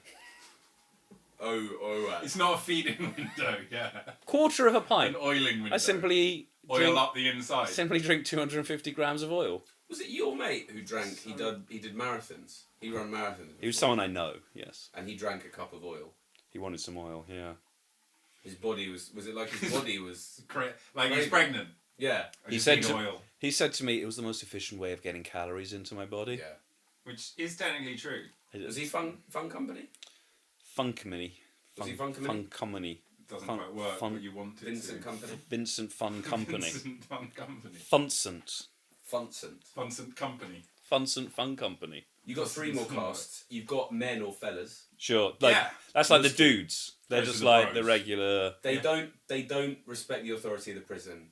Oh. It's not a feeding window, yeah. Quarter of a pint. An oiling window. I simply Oil drink, up the inside. simply drink 250 grams of oil. Was it your mate who drank? He did marathons. He ran marathons. He was someone I know. Yes, And he drank a cup of oil. he wanted some oil. Yeah. His body was it like his body was... Like he's pregnant. Yeah. I He just said need to- oil. He said to me it was the most efficient way of getting calories into my body. Yeah. Which is technically true. Was he Fun Company? Funkmini. Was he Fun Company? Funkmini. It doesn't Fun- quite work, fun- but you want it Vincent to. Company? Vincent Fun Company. Vincent Fun Company. Funsent. Funsent. Vincent Company. Funsent Fun Company. You got 3 more casts. You've got men or fellas. Sure. Like, Yeah. that's like the Those two. dudes. They're Those just are the like bros. the regular. They don't respect the authority of the prison.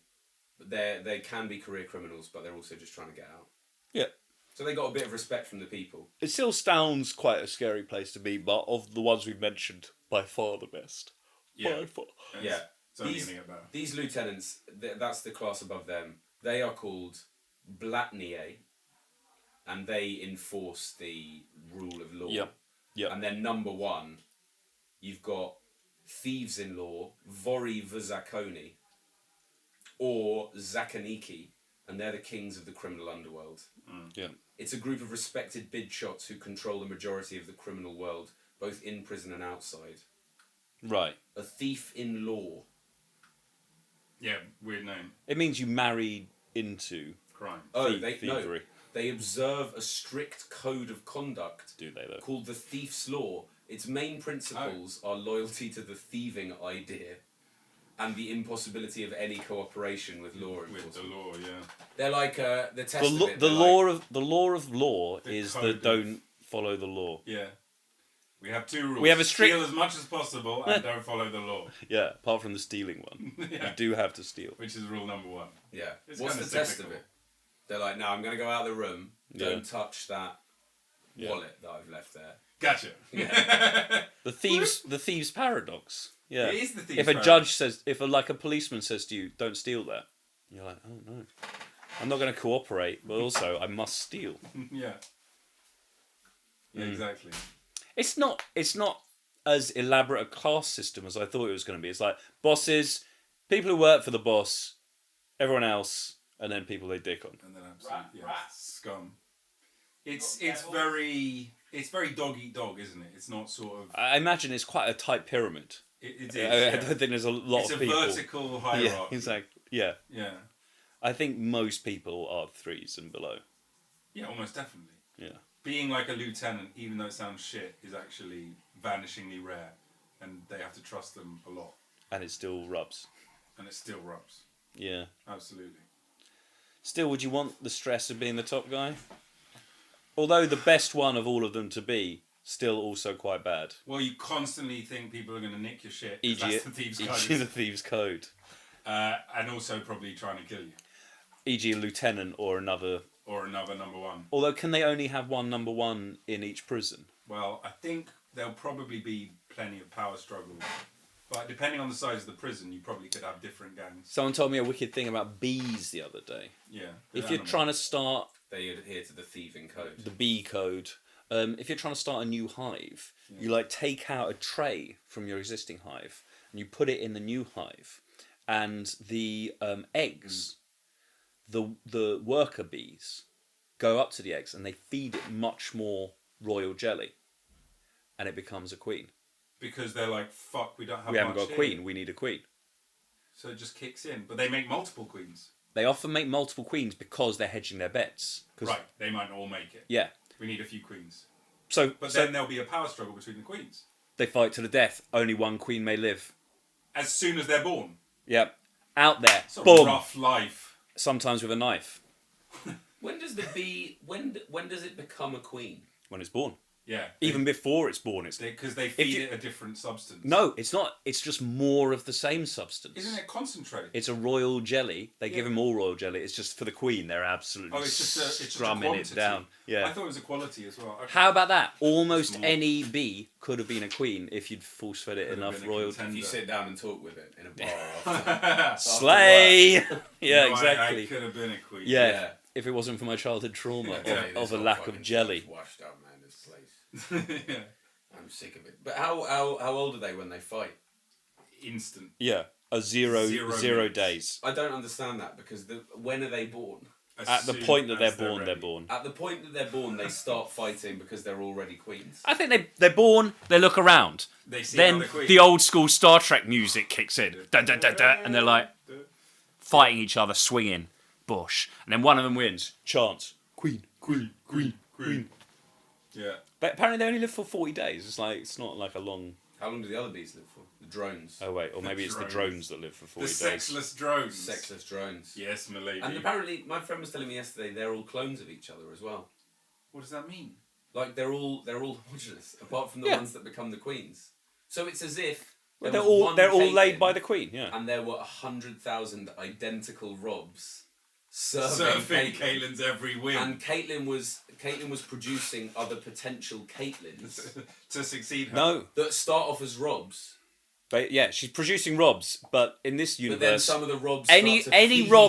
But they can be career criminals, but they're also just trying to get out. Yeah. So they got a bit of respect from the people. It still sounds quite a scary place to be, but of the ones we've mentioned, by far the best. Yeah. By far. Yeah. It's only These- going to get better. These lieutenants, that's the class above them. They are called blatnier, and they enforce the rule of law. Yep. Yep. And then number 1, you've got thieves in law, vori vzakoni, or zakoniki, and they're the kings of the criminal underworld. Yeah. It's a group of respected bid shots who control the majority of the criminal world, both in prison and outside. Right. A thief in law. Yeah, weird name. It means you marry into Crime. Oh, thievery. They observe a strict code of conduct Do they though? called the thief's law. Its main principles are loyalty to the thieving idea and the impossibility of any cooperation with law With enforcement. the law, yeah. They're like the test The, of lo- it. the they're law like, of the law The is code that of- don't follow the law. Yeah. We have 2 rules. We have a strict- Steal as much as possible and don't follow the law. Yeah, apart from the stealing one. Yeah. You do have to steal. Which is rule number 1. yeah. It's What's the kinda test typical. of it? They're like, no, I'm going to go out of the room. Yeah. Don't touch that Yeah. wallet that I've left there. Gotcha. Yeah. The thieves paradox. Yeah. It is the thief's If a paradox. judge says, if a policeman says to you, "Don't steal that," you're like, "Oh no, I'm not going to cooperate, but also I must steal." Yeah. Yeah, exactly. It's not as elaborate a class system as I thought it was going to be. It's like bosses, People who work for the boss, everyone else, and then people they dick on. And then absolutely, scum. It's very dog eat dog, isn't it? It's not sort of. I imagine it's quite a tight pyramid. It is. I don't think there's a lot of people. It's a vertical hierarchy. Yeah, exactly. Yeah. Yeah. I think most people are 3s and below. Yeah, almost definitely. Yeah. Being like a lieutenant, even though it sounds shit, is actually vanishingly rare, and they have to trust them a lot. And it still rubs. And it still rubs. Yeah. Absolutely. Still, would you want the stress of being the top guy? Although the best one of all of them to be, still also quite bad. Well, you constantly think people are going to nick your shit. E.g. That's the thieves' code. the thieves' code. And also probably trying to kill you. E.g. a lieutenant or another. Or another number one. Although, can they only have one number one in each prison? Well, I think there'll probably be plenty of power struggles. But depending on the size of the prison, you probably could have different gangs. Someone told me a wicked thing about bees the other day. Yeah. If you're trying to start They adhere to the thieving code. the bee code, if you're trying to start a new hive, you like take out a tray from your existing hive and you put it in the new hive, and the eggs, the worker bees, go up to the eggs and they feed it much more royal jelly, and it becomes a queen. Because they're like, fuck, we don't have We haven't much got a here. queen. We need a queen. So it just kicks in. But they make multiple queens. They often make multiple queens because they're hedging their bets. Right, they might not all make it. Yeah. We need a few queens. But then there'll be a power struggle between the queens. they fight to the death. Only one queen may live. As soon as they're born. Yep. Out there. It's a Boom. rough life. Sometimes with a knife. When does the bee? When does it become a queen? When it's born. Yeah. Even before it's born, it's... Because they feed it a different substance. No, it's not. It's just more of the same substance. Isn't it concentrated? It's a royal jelly. They give him all royal jelly. It's just for the queen. They're absolutely it's just a strumming it quantity. down. Yeah. I thought it was a quality as well. Okay. How about that? Almost Small. any bee could have been a queen if you'd force-fed it Could have enough been a royal... contender. If you sit down and talk with it in a bar after, Slay! Yeah, No, exactly. I could have been a queen. Yeah, Yeah. If it wasn't for my childhood trauma Yeah, of this a whole lack of fucking jelly. stuff's washed out, man. This place. Yeah. I'm sick of it. But how old are they when they fight? Instant. Yeah, a zero minutes. days. I don't understand that because when are they born? As At the soon point that as they're born, ready. they're born. At the point that they're born, they start fighting because they're already queens. I think they're born, they look around. They see Then another queen. the old school Star Trek music kicks in. Dun, dun, dun, dun, and they're like fighting each other, swinging, bush. And then one of them wins. Chance. Queen, queen, queen, queen. Yeah. But apparently they only live for 40 days. It's not like a long... How long do the other bees live for? The drones. Oh wait, or maybe it's the drones that live for 40 The days. sexless drones. Sexless drones. Yes, milady. And apparently, my friend was telling me yesterday they're all clones of each other as well. What does that mean? Like they're all homogenous, apart from the Yeah. ones that become the queens. So it's as if Well, there they're was all one they're all Caitlyn, laid by the queen, yeah. and there were 100,000 identical Robs serving Surfing Caitlyn. Caitlin's every win And Caitlyn was producing other potential Caitlyns to succeed her. No, that start off as Robs, but yeah, she's producing Robs, but in this but then universe, some of the Robs any start to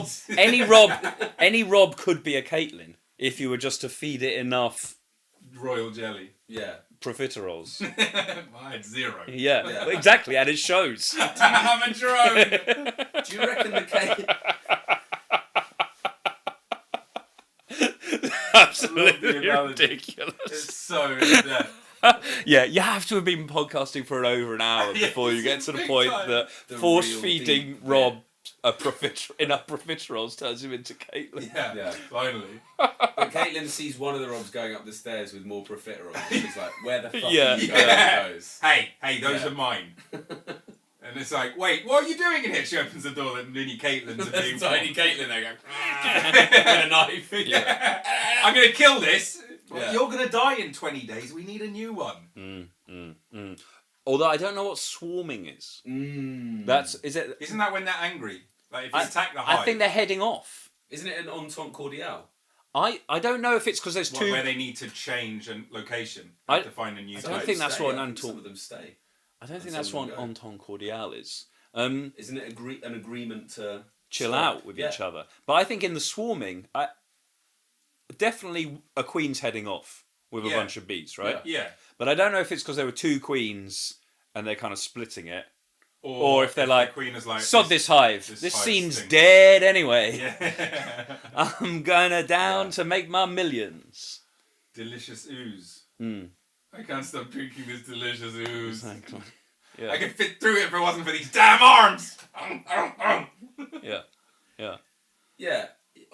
feed. any Rob could be a Caitlyn if you were just to feed it enough Royal jelly. Yeah. profiteroles. I had 0. Yeah, Yeah. exactly, and it shows. I'm a drone. Do you reckon the Caitlyn? Absolutely analogy. ridiculous. It's so in depth. Yeah, you have to have been podcasting for over an hour Yeah, before you get to the big point time. that The force real feeding deep Rob enough profiteroles turns him into Caitlyn. Yeah, Yeah. finally. But Caitlyn sees one of the Robs going up the stairs with more profiteroles. She's like, "Where the fuck Yeah. are you Yeah. going?" Goes. Hey, those Yeah. are mine. And it's like, wait, what are you doing in here? She opens the door, and mini Caitlin's are being There's tiny Caitlyn there going with a knife. I'm going to kill this. Yeah. You're going to die in 20 days. We need a new one. Although I don't know what swarming is. Is it? Isn't that when they're angry? Like, if you attack the hive. I think they're heading off. Isn't it an entente cordiale? I don't know if it's because there's two. Where they need to change a location. I- To find a new I don't place. think that's what an I think entente. some of them stay. I don't think and that's some what of them an go. entente cordiale is. Isn't it an agreement to Chill stop? out with Yeah. each other. But I think in the swarming, definitely a queen's heading off with a Yeah. bunch of bees, right? Yeah. But I don't know if it's because there were two queens and they're kind of splitting it, Or if they're like, the Queen is like, sod this hive. This hive scene's stinks. dead anyway. Yeah. I'm going down to make my millions. Delicious ooze. Mm. I can't stop drinking this delicious ooze. Exactly. Yeah. I could fit through it if it wasn't for these damn arms. Yeah. Yeah. Yeah,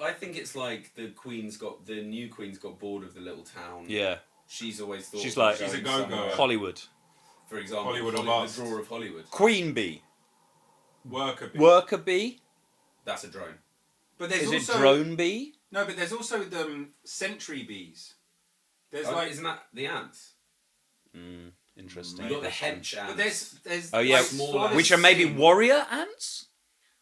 I think it's like the new Queen's got bored of the little town. Yeah. She's always thought She's of like- going She's a go-goer. somewhere. Hollywood. For example, Hollywood or the bust. drawer of Hollywood. Queen bee. Worker bee. Worker bee. That's a drone. But there's Is it also drone bee? no, but there's also the sentry bees. There's Isn't that the ants? Interesting. You got the question. hench ants. but there's Oh yeah, smaller which are maybe thing- warrior ants?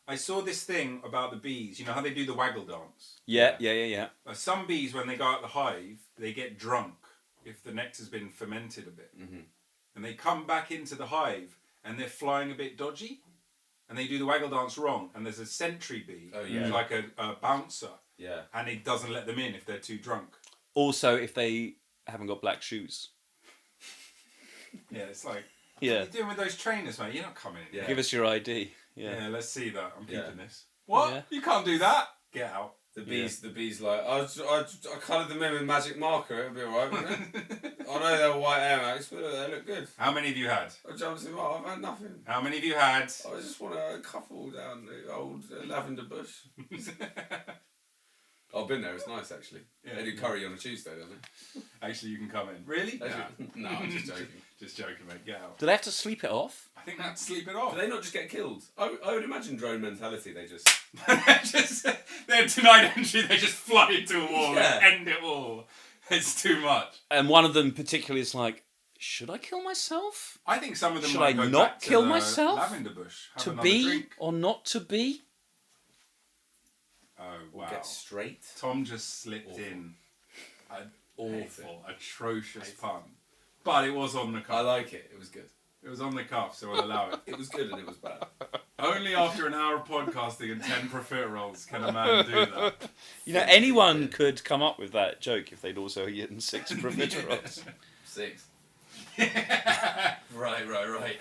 I saw this thing about the bees. You know how they do the waggle dance? Yeah. Some bees, when they go out the hive, they get drunk if the nectar's been fermented a bit. Mhm. And they come back into the hive and they're flying a bit dodgy. And they do the waggle dance wrong. And there's a sentry bee, who's like a bouncer. Yeah. And it doesn't let them in if they're too drunk. Also, if they haven't got black shoes. Yeah, it's like, Yeah. what are you doing with those trainers, mate? You're not coming in. Yeah. Give us your ID. Yeah, Yeah. let's see that. I'm Yeah. keeping this. What? Yeah. You can't do that? Get out. The bees like, I coloured them in with magic marker, it'll be alright, wouldn't it? I know they're white Air Max, but they look good. How many have you had? I jumped in, I've had nothing. How many have you had? I just want a couple down the old lavender bush. I've been there, it's nice actually. Yeah. They do curry on a Tuesday, don't they? Actually, you can come in. Really? No, I'm just joking. Just joking, mate. Get out. Do they have to sleep it off? I think that's sleep it off. Do they not just get killed? I would imagine drone mentality, they just... They're denied entry, they just fly into a wall Yeah. and end it all. It's too much. And one of them particularly is like, should I kill myself? I think some of them Should might I go not back to kill the myself? lavender bush. Have To another be drink. or not to be? Oh, wow. Get straight. Tom just slipped Awful. in an Awful. awful, atrocious pun. But it was on the I cuff. like it, it was good. It was on the cuff, so I'll allow it. It was good and it was bad. Only after an hour of podcasting and 10 profiteroles can a man do that. You know, anyone could come up with that joke if they'd also eaten 6 profiteroles. 6. Right. Alright.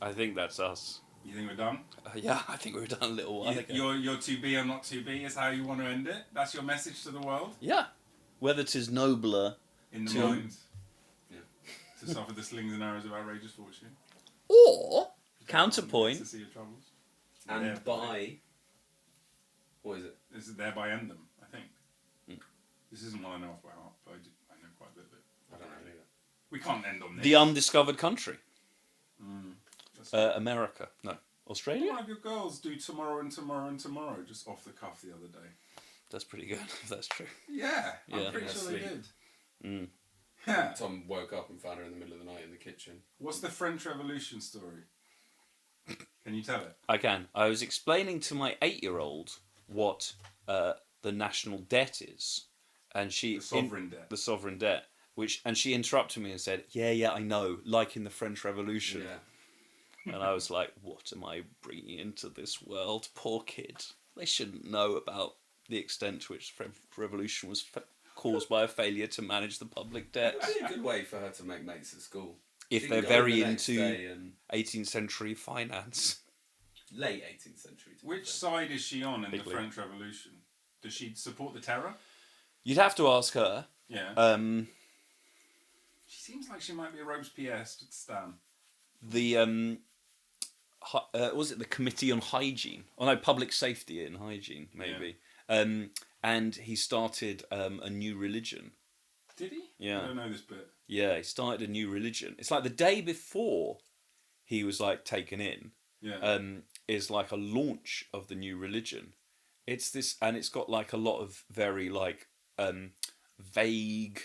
I think that's us. You think we're done? Yeah, I think we were done a little while ago. You're to be or not to be is how you want to end it? That's your message to the world? Yeah. Whether 'tis nobler In the To- mind? Yeah. To suffer the slings and arrows of outrageous fortune? or To counterpoint. see your troubles? And Yeah. by... What is it? This is thereby end them, I think. Mm. This isn't one I know off by heart, but I know quite a bit of it. I don't know either. We can't end on this. The undiscovered country. That's America. No. Australia? one of your girls do tomorrow and tomorrow and tomorrow just off the cuff the other day. That's pretty good, if that's true. Yeah, Yeah. I'm pretty sure they Asleep. did. Mm. Yeah. Tom woke up and found her in the middle of the night in the kitchen. What's the French Revolution story? Can you tell it? I can. I was explaining to my 8-year-old what the national debt is. And she... The sovereign debt. The sovereign debt. And she interrupted me and said, yeah, I know, like in the French Revolution. Yeah. And I was like, what am I bringing into this world? Poor kid. They shouldn't know about the extent to which the French Revolution was caused by a failure to manage the public debt. That'd be a good way for her to make mates at school. If She they're can go in very the next into day and 18th century finance. late 18th century. to be Which fair. side is she on in the Bigly. French Revolution? Does she support the terror? You'd have to ask her. Yeah. She seems like she might be a Robespierre stan. The was it the Committee on Hygiene? Oh no, Public Safety and Hygiene, maybe. And he started a new religion. Did he? Yeah. I don't know this bit. Yeah, he started a new religion. It's like the day before he was like taken in. Yeah. Is like a launch of the new religion. It's this, and it's got like a lot of very like vague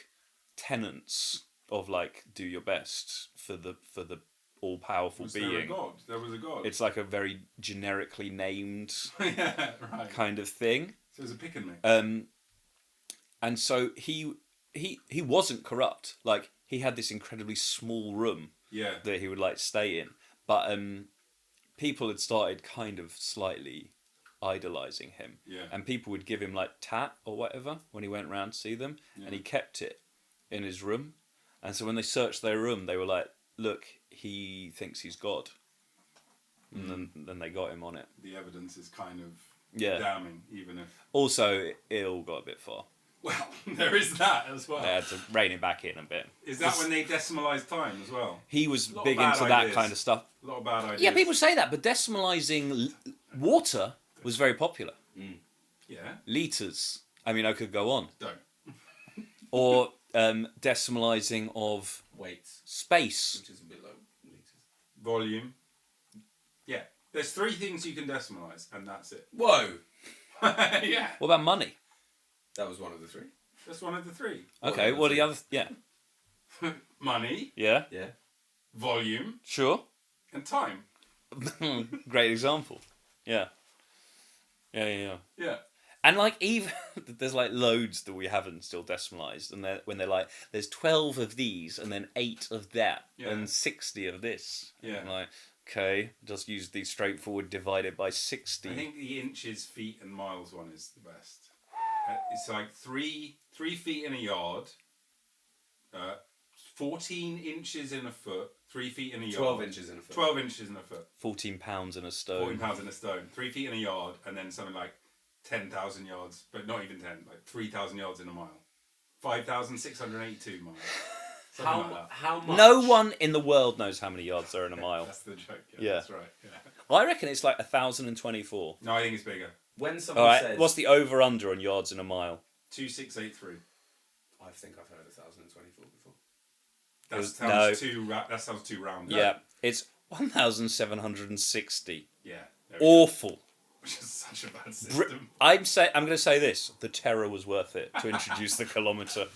tenets of like do your best for the all powerful Was being. there a god? There was a god. It's like a very generically named yeah, right. kind of thing. So it's a pick and mix. And so he wasn't corrupt. Like he had this incredibly small room Yeah. that he would like stay in, but people had started kind of slightly idolizing him, Yeah. and people would give him like tat or whatever when he went round to see them, and he kept it in his room. And so when they searched their room, they were like, "Look, he thinks he's God." and then they got him on it. The evidence is kind of Yeah. damning, even if... Also, it all got a bit far. Well, there is that as well. They had to rein it back in a bit. Is that when they decimalised time as well? He was Lot of big bad into that ideas. kind of stuff. A lot of bad ideas. Yeah, people say that, but decimalising water was very popular. Yeah, Litres. I mean, I could go on. don't. Or decimalising of Weights, space. which is a bit low. Volume. Yeah, there's 3 things you can decimalise, and that's it. Whoa! Yeah, What about money? That was one of the 3. that's one of the 3. Okay, well, the other... Yeah. Money, Yeah, Yeah. volume, sure. and time. Great example. Yeah. Yeah. Yeah. And like even there's like loads that we haven't still decimalised, and when they're like, there's 12 of these, and then 8 of that, Yeah. and 60 of this. Yeah. And like, okay, just use the straightforward divided by 60. I think the inches, feet, and miles one is the best. It's like 3 feet in a yard, 14 inches in a foot, 3 feet in a yard. 12 inches in a foot. 12 inches in a foot. 14 pounds in a 14 stone. pounds in a stone. 3 feet in a yard, and then something like 10,000 yards, but not even 10, like 3,000 yards in a mile. 5,682 miles. Something like that. How much? No one in the world knows how many yards are in a mile. That's the joke. Yeah. That's right. Yeah. I reckon it's like 1,024. No, I think it's bigger. When someone All right, says, what's the over/under on yards in a mile? 2,683. I think I've heard 1,024 before. That sounds too round. Yeah, it's 1,760. Yeah. There we go. Awful. Which is such a bad system. I'm going to say this: the terror was worth it to introduce the kilometre.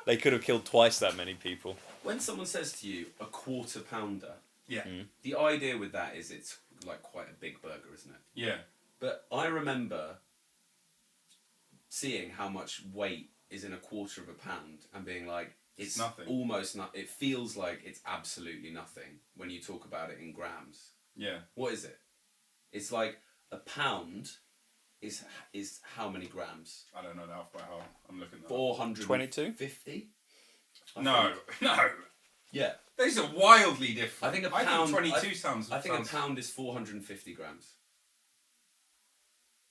They could have killed twice that many people. When someone says to you, a quarter pounder, Yeah. the idea with that is it's like quite a big burger, isn't it? Yeah. But I remember seeing how much weight is in a quarter of a pound and being like, it's nothing. Almost not. It feels like it's absolutely nothing when you talk about it in grams. Yeah. What is it? It's like a pound is how many grams? I don't know that off by heart. I'm looking at that. 422? 50? No. Yeah. These are wildly different. I think a pound. 22 sounds. I think a pound is 450 grams.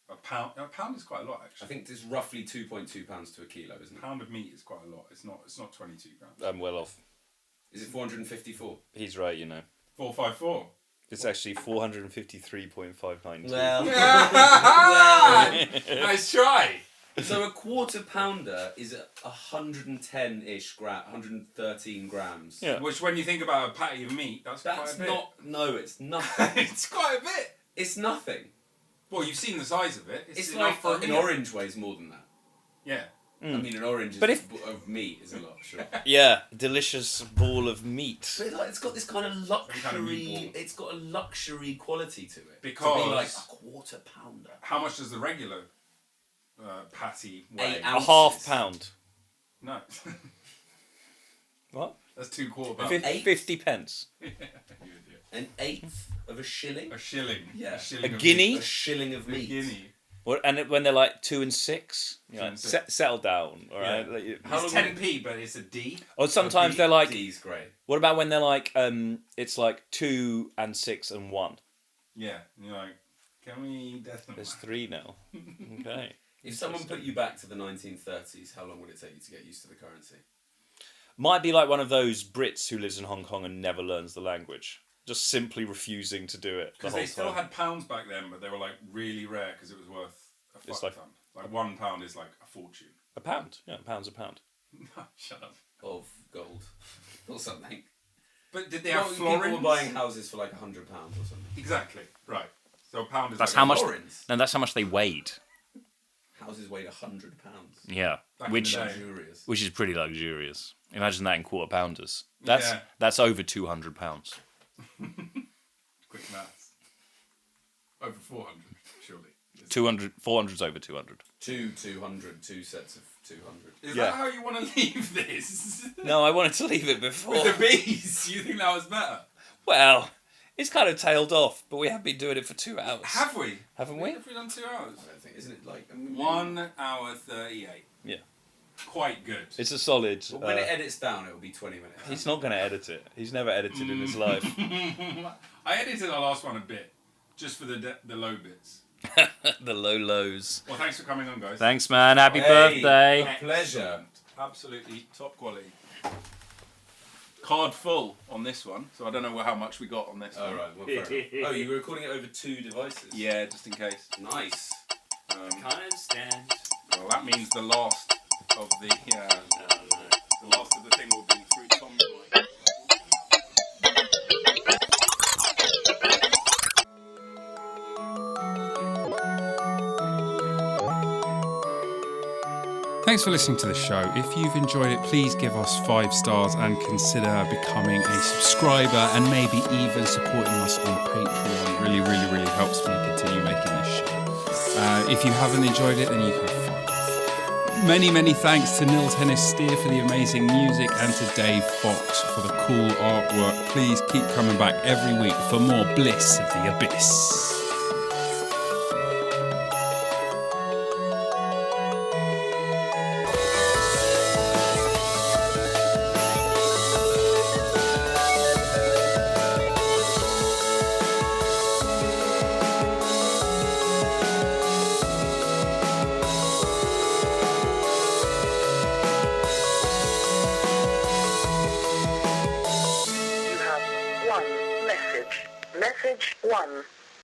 A pound is quite a lot, actually. I think it's roughly 2.2 pounds to a kilo, isn't A it? pound of meat is quite a lot. It's not 22 grams. I'm well off. Is it 454? He's right, you know. 454. It's actually 453.592. Well, Nice try. so a quarter pounder is 110-ish gram, 113 grams. Yeah. Which, when you think about a patty of meat, that's quite That's a bit. not. No, it's nothing. It's quite a bit. It's nothing. Well, you've seen the size of it. It's enough like for a an meal. orange weighs more than that. Yeah. I mean, an orange But of meat is a lot, sure. Yeah, delicious ball of meat. But it's got this kind of kind of luxury. meatball. It's got a luxury quality to it. Because- to be like a quarter pounder. How much does the regular patty weigh? 8 A ounces. half pound. No. What? That's 2 quarter pounds. 50 pence. An eighth of a shilling. A shilling. Yeah. A shilling A of guinea? meat. A shilling of A meat. guinea. When they're like 2 and 6, you know, and six. settle down, all right? Yeah. Like, How It's long 10p, but it's a D. or sometimes D- they're like, D's great. what about when they're like, it's like 2 and 6 and 1. Yeah. And you're like, can we decimal? There's 3 now. Okay. If someone put you back to the 1930s, how long would it take you to get used to the currency? Might be like one of those Brits who lives in Hong Kong and never learns the language. Just simply refusing to do it the Because whole they still time. had pounds back then, but they were like really rare because it was worth a fuck It's like- ton. Like £1 is like a fortune. A pound. Yeah, a pound's a pound. Shut up. Of gold. Or something. But did they have Well, people florins? were buying houses for like £100 or something. Exactly. Right. So a pound is That's like how a much. Florins. No, that's how much they weighed. Houses weighed £100. Yeah, Back in which the day. Luxurious. which is pretty luxurious. Imagine that in quarter pounders. That's over £200. Quick maths. Over 400, surely. 200, 400's over 200. 200, 2 sets of 200. Is Yeah. that how you want to leave this? No, I wanted to leave it before. With the bees? You think that was better? Well, it's kind of tailed off, but we have been doing it for 2 hours. Have we? Haven't we? Have we done 2 hours? I don't think, isn't it like... I mean, 1 hour 38. Yeah. Quite good. It's a solid. But when it edits down, it will be 20 minutes. He's not going to edit it. He's never edited in his life. I edited our last one a bit. Just for the low bits. The low lows. Well, thanks for coming on, guys. Thanks, man. Happy birthday. A pleasure. Absolutely top quality. Card full on this one, so I don't know how much we got on this one. All right. Well, fair enough. Oh, you were recording it over 2 devices. Yeah, just in case. Nice. Can't understand. Well, that means the last of the the last of the thing will be through Tom's mic. Thanks for listening to the show. If you've enjoyed it, please give us 5 stars and consider becoming a subscriber and maybe even supporting us on Patreon. It really helps me continue making this show. If you haven't enjoyed it, then you can fuck off. Many thanks to Nils Hennis Steer for the amazing music and to Dave Fox for the cool artwork. Please keep coming back every week for more Bliss of the Abyss. Message 1.